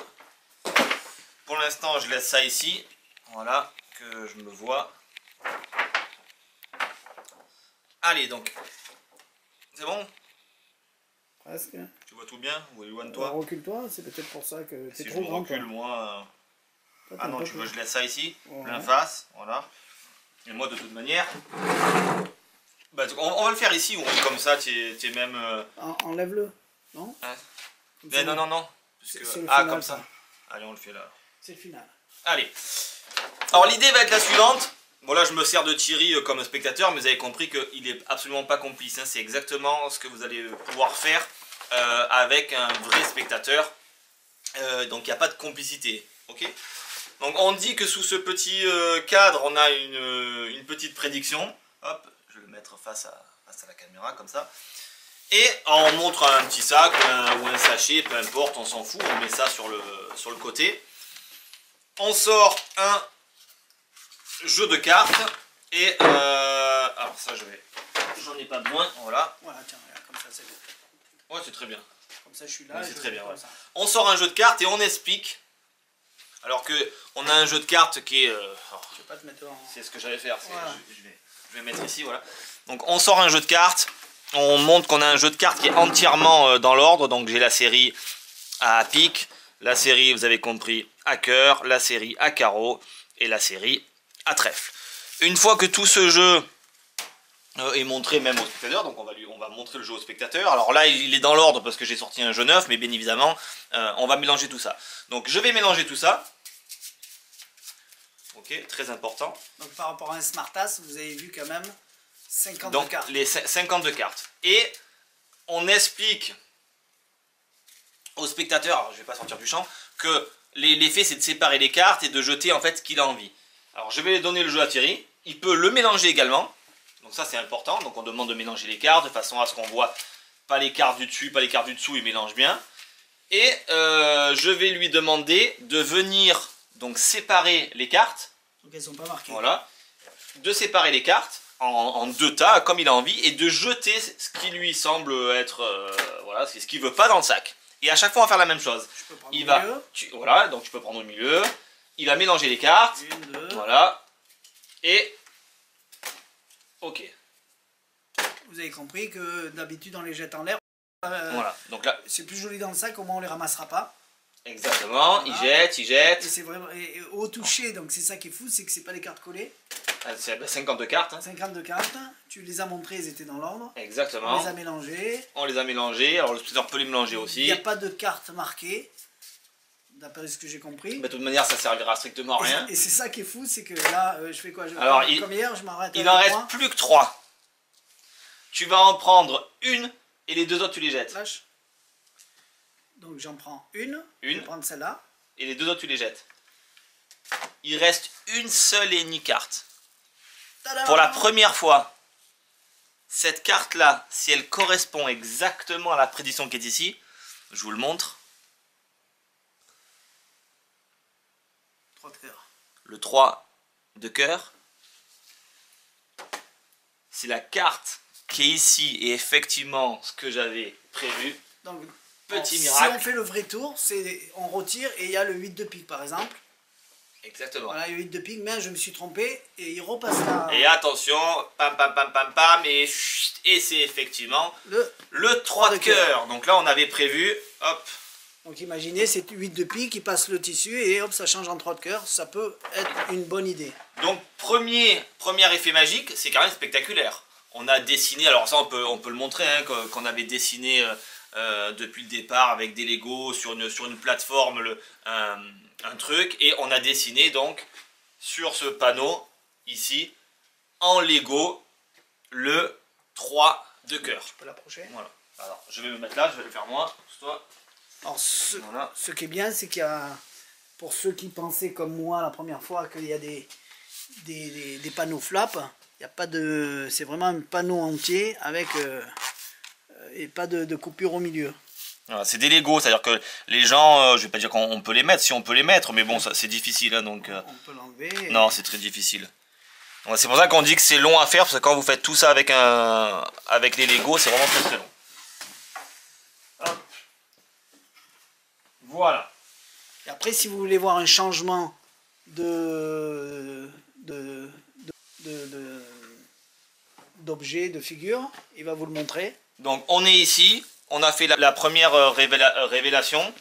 Pour l'instant, je laisse ça ici. Voilà, que je me vois. Allez, donc. C'est bon? Presque. Tu vois tout bien? Ou éloigne-toi? Recule-toi, c'est peut-être pour ça que si t'es je trop me grand. recule, moi... Ah non, tu veux que je laisse ça ici? Ouais. Plein face, voilà. Et moi, de toute manière... Bah, on va le faire ici, ou comme ça, tu es même... Enlève-le, non? Hein? Ben, non. C'est Puisque- le ah, final, comme ça. ça. Allez, on le fait là. C'est le final. Allez. Alors l'idée va être la suivante. Bon là je me sers de Thierry comme spectateur, mais vous avez compris qu'il n'est absolument pas complice. Hein. C'est exactement ce que vous allez pouvoir faire avec un vrai spectateur. Donc il n'y a pas de complicité. Ok. Donc on dit que sous ce petit cadre, on a une petite prédiction. Hop, je vais le mettre face à la caméra comme ça. Et on montre un petit sac ou un sachet, peu importe, on s'en fout. On met ça sur le côté. On sort un jeu de cartes et alors ça j'en ai pas besoin, voilà. Voilà, tiens, regarde, comme ça c'est bon. Ouais, c'est très bien. Comme ça je suis là. Ouais, et c'est je très fais bien, comme ouais. ça. On sort un jeu de cartes et on explique. Alors que on a un jeu de cartes qui est alors, Je vais pas te mettre en... c'est ce que j'allais faire, Voilà. je vais mettre ici, voilà. Donc on sort un jeu de cartes, on montre qu'on a un jeu de cartes qui est entièrement dans l'ordre. Donc j'ai la série à pique, la série, vous avez compris, à cœur, la série à carreau et la série à trèfle. Une fois que tout ce jeu est montré même au spectateur, donc on va montrer le jeu au spectateur. Alors là il est dans l'ordre parce que j'ai sorti un jeu neuf, mais bien évidemment on va mélanger tout ça. Donc je vais mélanger tout ça. Ok, très important. Donc par rapport à un Smartas, vous avez vu quand même 50 Donc cartes. les 52 cartes. Et on explique au spectateur, alors je vais pas sortir du champ, que l'effet c'est de séparer les cartes et de jeter en fait ce qu'il a envie. Alors je vais donner le jeu à Thierry, il peut le mélanger également, donc ça c'est important, donc on demande de mélanger les cartes de façon à ce qu'on voit pas les cartes du dessus, pas les cartes du dessous, il mélange bien. Et je vais lui demander de venir donc séparer les cartes, Donc elles sont pas marquées. voilà, de séparer les cartes en deux tas comme il a envie et de jeter ce qui lui semble être, voilà, c'est ce qu'il veut pas dans le sac. Et à chaque fois on va faire la même chose. Je peux prendre Il le va, milieu. voilà, donc tu peux prendre au milieu. Il va mélanger les cartes. Une, deux. Voilà. Et ok. Vous avez compris que d'habitude on les jette en l'air. Voilà. Donc là, C'est plus joli dans le sac, au moins on les ramassera pas. exactement. Il Voilà. jette, il jette. Et c'est vraiment et au toucher, donc c'est ça qui est fou, c'est que c'est pas les cartes collées. Ah, c'est 52 cartes. Hein. 52 cartes, tu les as montrées, elles étaient dans l'ordre. On Exactement. les a mélangées. On les a mélangées. Alors le spectateur peut les mélanger Il aussi. n'y a pas de cartes marquées, d'après ce que j'ai compris. Mais de toute manière, ça servira strictement à rien. Et c'est ça qui est fou, c'est que là, je fais quoi? Alors, comme hier, je m'arrête. Il à en reste trois. plus que 3. Tu vas en prendre une et les deux autres tu les jettes. Lâche. Donc j'en prends une. Une. Je vais prendre celle-là. Et les deux autres tu les jettes. Il reste une seule et unique carte. Tada. Pour la première fois, cette carte-là, si elle correspond exactement à la prédiction qui est ici, je vous le montre. 3 de cœur. Le 3 de cœur. C'est la carte qui est ici et effectivement ce que j'avais prévu. Donc, Petit si miracle. on fait le vrai tour, on retire et il y a le 8 de pique par exemple. Exactement. Voilà, il y a 8 de pique, mais je me suis trompé et il repasse là. Et attention, pam pam pam pam pam, et c'est effectivement le 3 de cœur. Donc là on avait prévu, hop, Donc imaginez, c'est 8 de pique, il passe le tissu et hop, ça change en 3 de cœur. Ça peut être une bonne idée. donc premier effet magique, c'est quand même spectaculaire. On a dessiné, alors ça on peut le montrer, hein, qu'on avait dessiné depuis le départ avec des Lego sur une plateforme un truc, et on a dessiné donc sur ce panneau ici en Lego le 3 de cœur. Tu peux l'approcher. Voilà. Alors je vais me mettre là, je vais le faire moi. Toi. Alors Voilà. ce qui est bien, c'est qu'il y a, pour ceux qui pensaient comme moi la première fois qu'il y a des panneaux flap, il y a pas de, c'est vraiment un panneau entier avec et pas de coupure au milieu. Voilà, c'est des Lego, c'est-à-dire que les gens, je vais pas dire qu'on peut les mettre, si on peut les mettre, mais bon, ça c'est difficile, hein, donc... On peut l'enlever. Non, c'est très difficile. Donc, c'est pour ça qu'on dit que c'est long à faire, parce que quand vous faites tout ça avec les Lego, c'est vraiment très très long. Hop. Voilà. Et après, si vous voulez voir un changement d'objet, de figure, il va vous le montrer. Donc on est ici, on a fait la première révélation.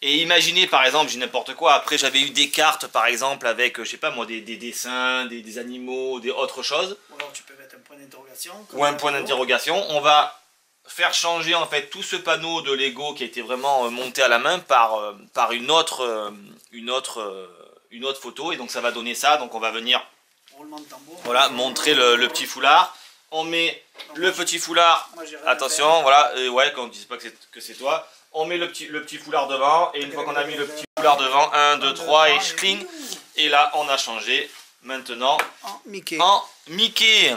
Et imaginez par exemple, j'ai n'importe quoi, après j'avais eu des cartes par exemple avec, je sais pas moi, des dessins, des animaux, des autres choses. Ou alors tu peux mettre un point d'interrogation. Ou un point d'interrogation. On va faire changer en fait tout ce panneau de Lego qui a été vraiment monté à la main par une autre photo, et donc ça va donner ça. Donc on va venir Roulement de tambour. voilà, montrer le petit foulard. On met le petit foulard, Moi, j'ai rien à attention, faire. voilà, ouais, quand on ne dit pas que c'est toi, on met le petit foulard devant, et une fois qu'on a mis le petit foulard devant, 1, 2, 3, et schling, et là on a changé maintenant En Mickey. en Mickey.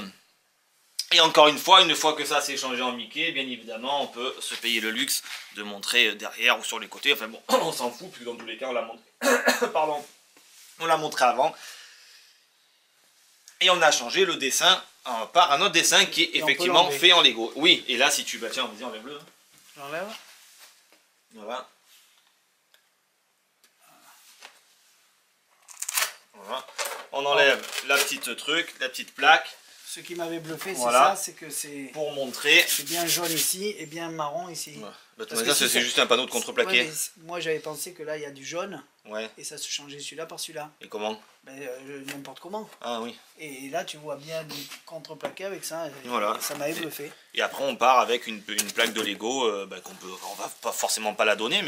Et encore une fois que ça s'est changé en Mickey, bien évidemment, on peut se payer le luxe de montrer derrière ou sur les côtés. Enfin bon, on s'en fout, puisque dans tous les cas, on l'a montré. Pardon. On l'a montré avant. Et on a changé le dessin par un autre dessin qui est Et on peut effectivement l'enlever. fait en Lego. Oui, et là, si tu... Bah tiens, vas-y, enlève-le. J'enlève. Voilà. Voilà. On enlève la petite truc, la petite plaque, Ce qui m'avait bluffé, c'est Voilà. ça, c'est que c'est pour montrer... bien jaune ici et bien marron ici. Ouais. Bah, Parce que ça, si c'est juste un panneau de contreplaqué. Ouais, mais moi j'avais pensé que là il y a du jaune Ouais. et ça se changeait celui-là par celui-là. Et comment? Ben, n'importe comment. Ah oui. Et là tu vois bien du contreplaqué avec ça. Et Voilà. ça m'avait bluffé. Et après on part avec une plaque de Lego on va pas forcément pas la donner,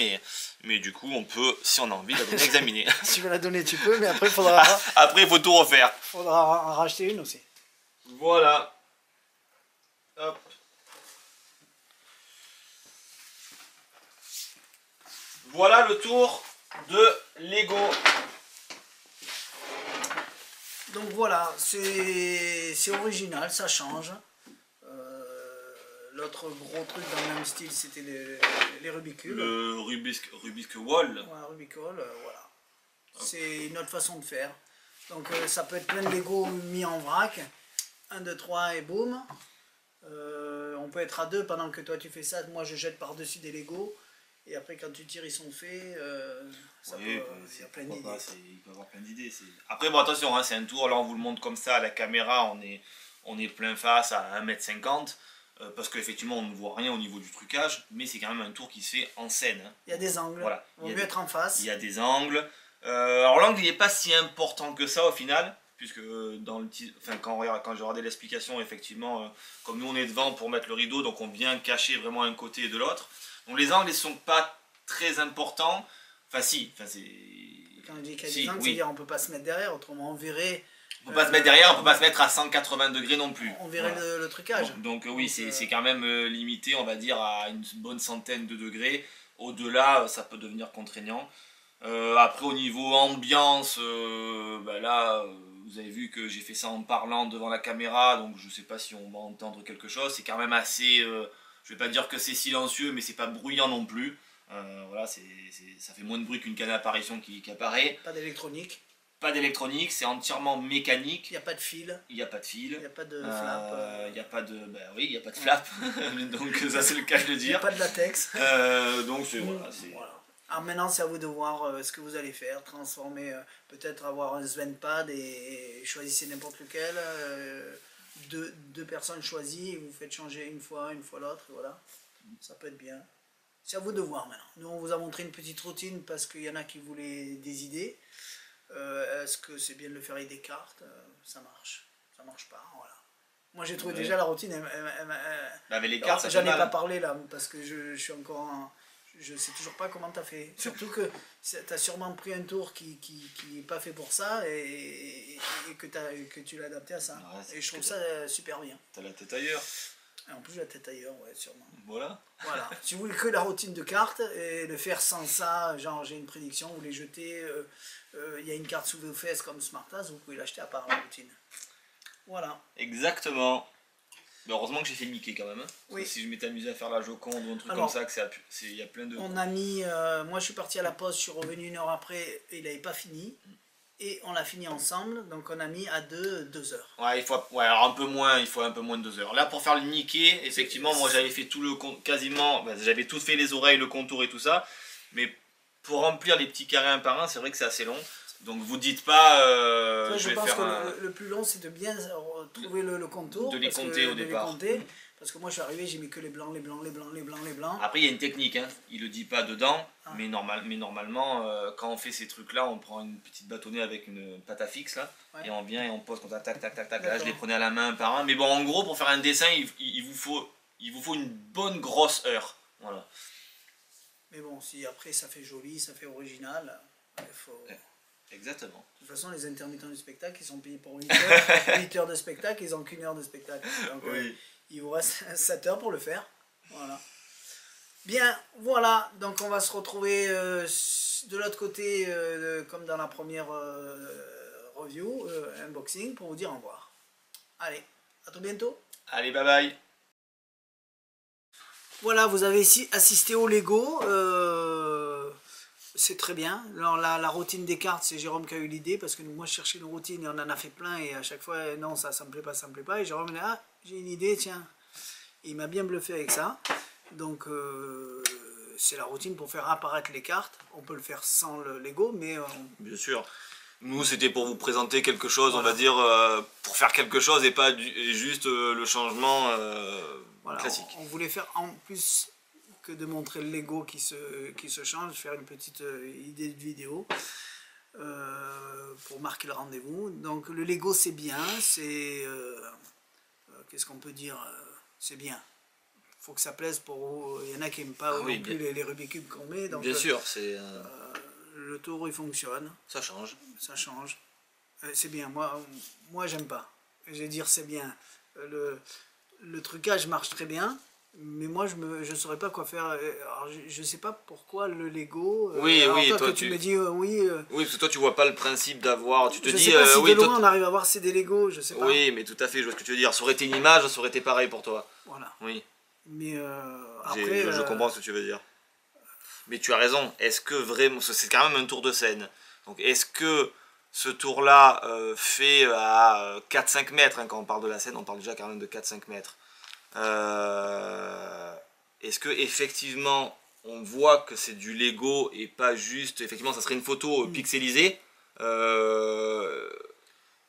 mais du coup on peut, si on a envie, la donner examiner. Si tu veux la donner tu peux, mais après il faudra Après il faut tout refaire. en racheter une aussi. Voilà. Hop. Voilà le tour de Lego. Donc voilà, c'est original, ça change. L'autre gros truc dans le même style c'était les Rubicules. Le Rubik's Wall. Ouais, Rubicole, voilà. C'est une autre façon de faire. Donc ça peut être plein de Lego mis en vrac. 1, 2, 3 et boum. On peut être à deux pendant que toi tu fais ça. Moi je jette par-dessus des Lego. Et après quand tu tires ils sont faits. Il y a plein d'idées. Il peut y avoir plein d'idées. Après bon attention, hein, c'est un tour, là on vous le montre comme ça à la caméra, on est plein face à 1,50 m. Parce qu'effectivement on ne voit rien au niveau du trucage, mais c'est quand même un tour qui se fait en scène. Hein. Il y a des angles. Voilà. Il vaut mieux être en face. Il y a des angles. Alors l'angle il n'est pas si important que ça au final, puisque dans le quand j'ai regardé l'explication, effectivement, comme nous on est devant pour mettre le rideau, donc on vient cacher vraiment un côté et de l'autre. Donc les angles ne sont pas très importants. Enfin si, c'est... Quand on dit qu'il y a Si, des angles, oui. c'est-à-dire on peut pas se mettre derrière, autrement on verrait. On peut pas se mettre derrière, on peut pas se mettre à 180 degrés non plus. On verrait Voilà. le trucage. Donc oui, Donc, c'est quand même limité, on va dire, à une bonne centaine de degrés. Au-delà, ça peut devenir contraignant. Après, au niveau ambiance, là, vous avez vu que j'ai fait ça en parlant devant la caméra, donc je sais pas si on va entendre quelque chose. C'est quand même assez, je vais pas dire que c'est silencieux, mais c'est pas bruyant non plus. Voilà, ça fait moins de bruit qu'une canne à apparition qui apparaît. Pas d'électronique. Pas d'électronique, c'est entièrement mécanique. Il n'y a pas de fil. Il n'y a pas de fil. Il n'y a pas de flap. Il n'y a pas de... oui, il n'y a pas de flap. Donc ça c'est le cas de le Il n'y a dire. pas de latex. Donc c'est... Voilà, c'est... Voilà. Alors maintenant c'est à vous de voir ce que vous allez faire. Transformer, peut-être avoir un Svenpad et choisissez n'importe lequel. Deux personnes choisies et vous faites changer une fois l'autre. Voilà. Ça peut être bien. C'est à vous de voir maintenant. Nous on vous a montré une petite routine parce qu'il y en a qui voulaient des idées. Est-ce que c'est bien de le faire avec des cartes? Ça marche pas, voilà. Moi j'ai trouvé déjà la routine. Avec les cartes, ça J'en fait ai mal. pas parlé là parce que je suis encore. Je sais toujours pas comment t'as fait. Surtout que t'as sûrement pris un tour qui est pas fait pour ça et que tu l'as adapté à ça. Ouais, Et je trouve ça super bien. T'as la tête ailleurs. Et en plus la tête ailleurs, ouais, sûrement. Voilà. Voilà. Si vous voulez que la routine de cartes et le faire sans ça, genre j'ai une prédiction, vous les jetez, il y a une carte sous vos fesses comme Smartass, vous pouvez l'acheter à part la routine. Voilà. Exactement. Mais heureusement que j'ai fait Mickey quand même. Hein. Parce Oui. que si je m'étais amusé à faire la Joconde ou un truc Alors, comme ça, il y a plein de... On a mis, moi je suis parti à la pause, je suis revenu 1 heure après et il n'avait pas fini. Et on l'a fini ensemble, donc on a mis à 2 heures. Ouais, alors un peu moins, il faut un peu moins de 2 heures. Là, pour faire le Mickey, effectivement, moi j'avais fait tout le quasiment, j'avais tout fait, les oreilles, le contour et tout ça. Mais pour remplir les petits carrés un par un, c'est vrai que c'est assez long. Donc vous dites pas, Je je vais pense faire que le plus long c'est de bien trouver le contour. de les parce que- compter au de les départ. compter, parce que moi je suis arrivé, j'ai mis que les blancs. Après, il y a une technique, hein. Il le dit pas dedans, Ah. mais normalement, quand on fait ces trucs-là, on prend une petite bâtonnette avec une pâte à fixe, là, Ouais. et on vient et on pose comme ça, tac, tac, tac, tac. Là, je D'accord. les prenais à la main un par un. Mais bon, en gros, pour faire un dessin, il vous faut il vous faut une bonne grosse heure. Voilà. Mais bon, si après ça fait joli, ça fait original, il faut... Exactement. De toute façon, les intermittents du spectacle, ils sont payés pour 8 heures, 8 heures de spectacle, ils n'ont qu'une heure de spectacle. Donc, Oui. il vous reste 7 heures pour le faire. Voilà. Bien, voilà. Donc, on va se retrouver de l'autre côté, comme dans la première review, unboxing, pour vous dire au revoir. Allez, à tout bientôt. Allez, bye bye. Voilà, vous avez ici assisté au Lego. C'est très bien. Alors, la routine des cartes, c'est Jérôme qui a eu l'idée, parce que moi je cherchais une routine et on en a fait plein, et à chaque fois, non, ça me plaît pas, ça me plaît pas. Et Jérôme dit, ah, j'ai une idée, tiens. Et il m'a bien bluffé avec ça. Donc, c'est la routine pour faire apparaître les cartes. On peut le faire sans le Lego, mais... Bien sûr. Nous, c'était pour vous présenter quelque chose, on va dire, pour faire quelque chose et pas juste le changement voilà, classique. on voulait faire, en plus que de montrer le Lego qui se change, faire une petite idée de vidéo pour marquer le rendez-vous. Donc le Lego c'est bien, c'est... qu'est-ce qu'on peut dire, c'est bien. Faut que ça plaise pour... Il y en a qui n'aiment pas non plus les Rubik's Cube qu'on met. Donc, bien sûr, c'est... le tour il fonctionne. Ça change. Ça change. C'est bien, moi j'aime pas. Je vais dire c'est bien. Le trucage marche très bien, mais moi je saurais pas quoi faire. Alors, je sais pas pourquoi le Lego. Oui, oui, toi, tu me dis oui. Oui, parce que toi tu vois pas le principe d'avoir. Tu te je dis. sais pas si oui, de loin on arrive à voir c'est des Lego, je sais pas. Oui, mais tout à fait, je vois ce que tu veux dire. Ça aurait été une image, ça aurait été pareil pour toi. Voilà. Oui. Mais après. Je comprends ce que tu veux dire. Mais tu as raison. Est-ce que vraiment. C'est quand même un tour de scène. Donc est-ce que ce tour-là fait à 4-5 mètres, hein, quand on parle de la scène, on parle déjà quand même de 4-5 mètres. Est-ce que effectivement on voit que c'est du Lego et pas juste, effectivement ça serait une photo pixelisée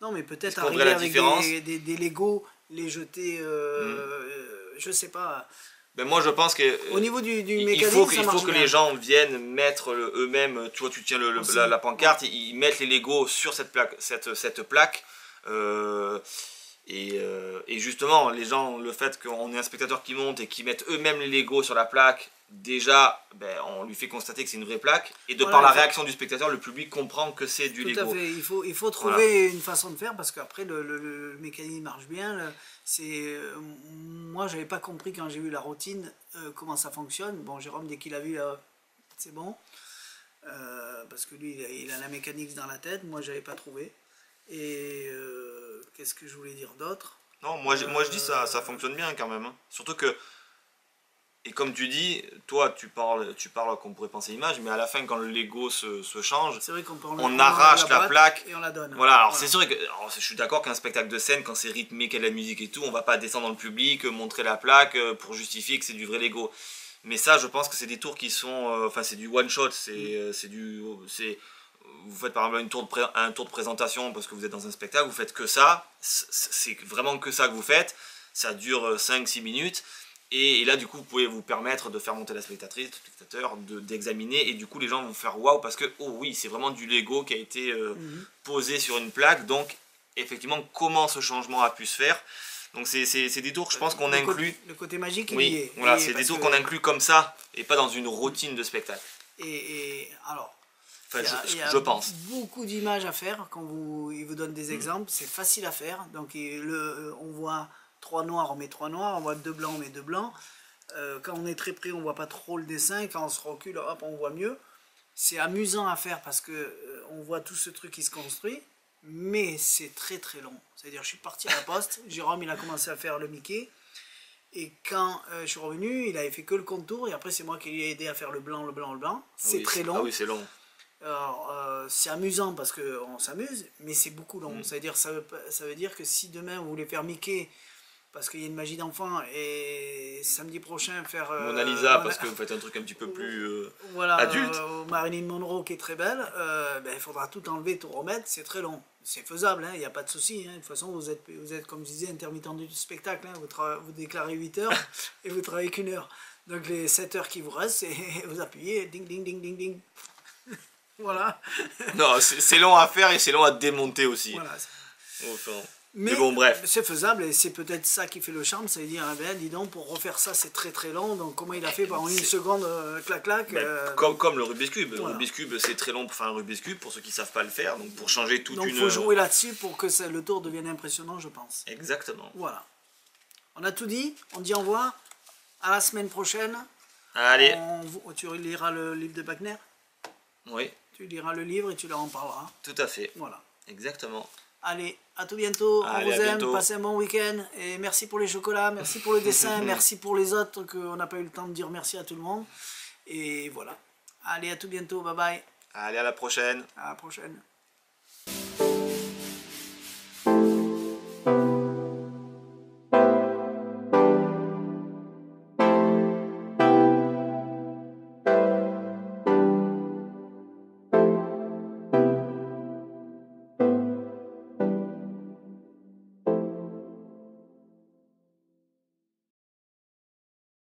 Non mais peut-être arriver arriver avec des Lego, les jeter, je sais pas. Ben moi je pense que au niveau du il mécanisme, faut que les gens viennent mettre eux-mêmes, tu vois, tu tiens la pancarte, ils mettent les Lego sur cette plaque, et justement les gens, le fait qu'on ait un spectateur qui monte et qui mette eux-mêmes les Lego sur la plaque, déjà ben, on lui fait constater que c'est une vraie plaque, et par la réaction du spectateur, le public comprend que c'est du Lego. Tout à fait, il faut trouver une façon de faire, parce qu'après le mécanisme marche bien. Moi j'avais pas compris quand j'ai vu la routine comment ça fonctionne. Bon, Jérôme, dès qu'il a vu c'est bon, parce que lui il a la mécanique dans la tête, moi j'avais pas trouvé. Et qu'est-ce que je voulais dire d'autre? Non, moi je dis ça fonctionne bien quand même, hein. Surtout que, et comme tu dis, toi tu parles qu'on pourrait penser image, mais à la fin quand le Lego se change, c'est vrai on arrache la plaque et on la donne. Voilà, alors c'est sûr que je suis d'accord qu'un spectacle de scène, quand c'est rythmé, qu'il y a de la musique et tout, on va pas descendre dans le public, montrer la plaque pour justifier que c'est du vrai Lego. Mais ça, je pense que c'est des tours qui sont, enfin c'est du one shot, vous faites par exemple un tour de présentation parce que vous êtes dans un spectacle, vous faites que ça, c'est vraiment que ça que vous faites, ça dure 5-6 minutes, et là du coup vous pouvez vous permettre de faire monter la spectatrice, le spectateur, d'examiner, et du coup les gens vont faire waouh, parce que oh oui, c'est vraiment du Lego qui a été posé sur une plaque, donc effectivement comment ce changement a pu se faire. Donc c'est des tours que je pense qu'on inclut. Le côté magique, oui, il y est. Voilà, c'est des tours qu'on inclut comme ça, et pas dans une routine de spectacle. Et alors, enfin, il y a je pense. beaucoup d'images à faire. Quand il vous donne des exemples, c'est facile à faire. Donc on voit 3 noirs, on met 3 noirs, on voit 2 blancs, on met 2 blancs. Quand on est très près, on voit pas trop le dessin. Quand on se recule, hop, on voit mieux. C'est amusant à faire parce que on voit tout ce truc qui se construit, mais c'est très très long. C'est-à-dire, je suis parti à la poste, Jérôme il a commencé à faire le Mickey, et quand je suis revenu, il avait fait que le contour, et après c'est moi qui lui ai aidé à faire le blanc, le blanc, le blanc. C'est très long. Ah oui, c'est long. Alors, c'est amusant parce qu'on s'amuse, mais c'est beaucoup long. C'est-à-dire, ça veut dire que si demain vous voulez faire Mickey, parce qu'il y a une magie d'enfant, et samedi prochain faire... Mona Lisa, parce que vous faites un truc un petit peu plus voilà, adulte. Marilyn Monroe qui est très belle, il faudra tout enlever, tout remettre, c'est très long. C'est faisable, il n'y a pas de souci. De toute façon, vous êtes, comme je disais, intermittent du spectacle. Vous déclarez 8 heures et vous travaillez qu'1 heure. Donc les 7 heures qui vous restent, vous appuyez, ding, ding, ding, ding, ding. Voilà. Non, c'est long à faire et c'est long à démonter aussi. Voilà. Enfin. Mais bon, bref. C'est faisable et c'est peut-être ça qui fait le charme, c'est de dire, ah ben, dis donc, pour refaire ça, c'est très très long, donc comment il a fait par une seconde, clac-clac. Comme le Rubik's Cube. Voilà. Le Rubik's Cube, c'est très long pour faire un Rubik's Cube, pour ceux qui ne savent pas le faire, donc pour changer toute donc, une... il faut jouer là-dessus pour que le tour devienne impressionnant, je pense. Exactement. Voilà. On a tout dit, on dit au revoir, à la semaine prochaine. Allez. Tu liras le livre de Wagner? Oui. Tu liras le livre et tu leur en parleras. Tout à fait. Voilà. Exactement. Allez, à tout bientôt. Allez, on vous aime, bientôt. passez un bon week-end. Et merci pour les chocolats, merci pour le dessin, merci pour les autres qu'on n'a pas eu le temps de dire merci à tout le monde. Et voilà. Allez, à tout bientôt. Bye bye. Allez, à la prochaine. À la prochaine.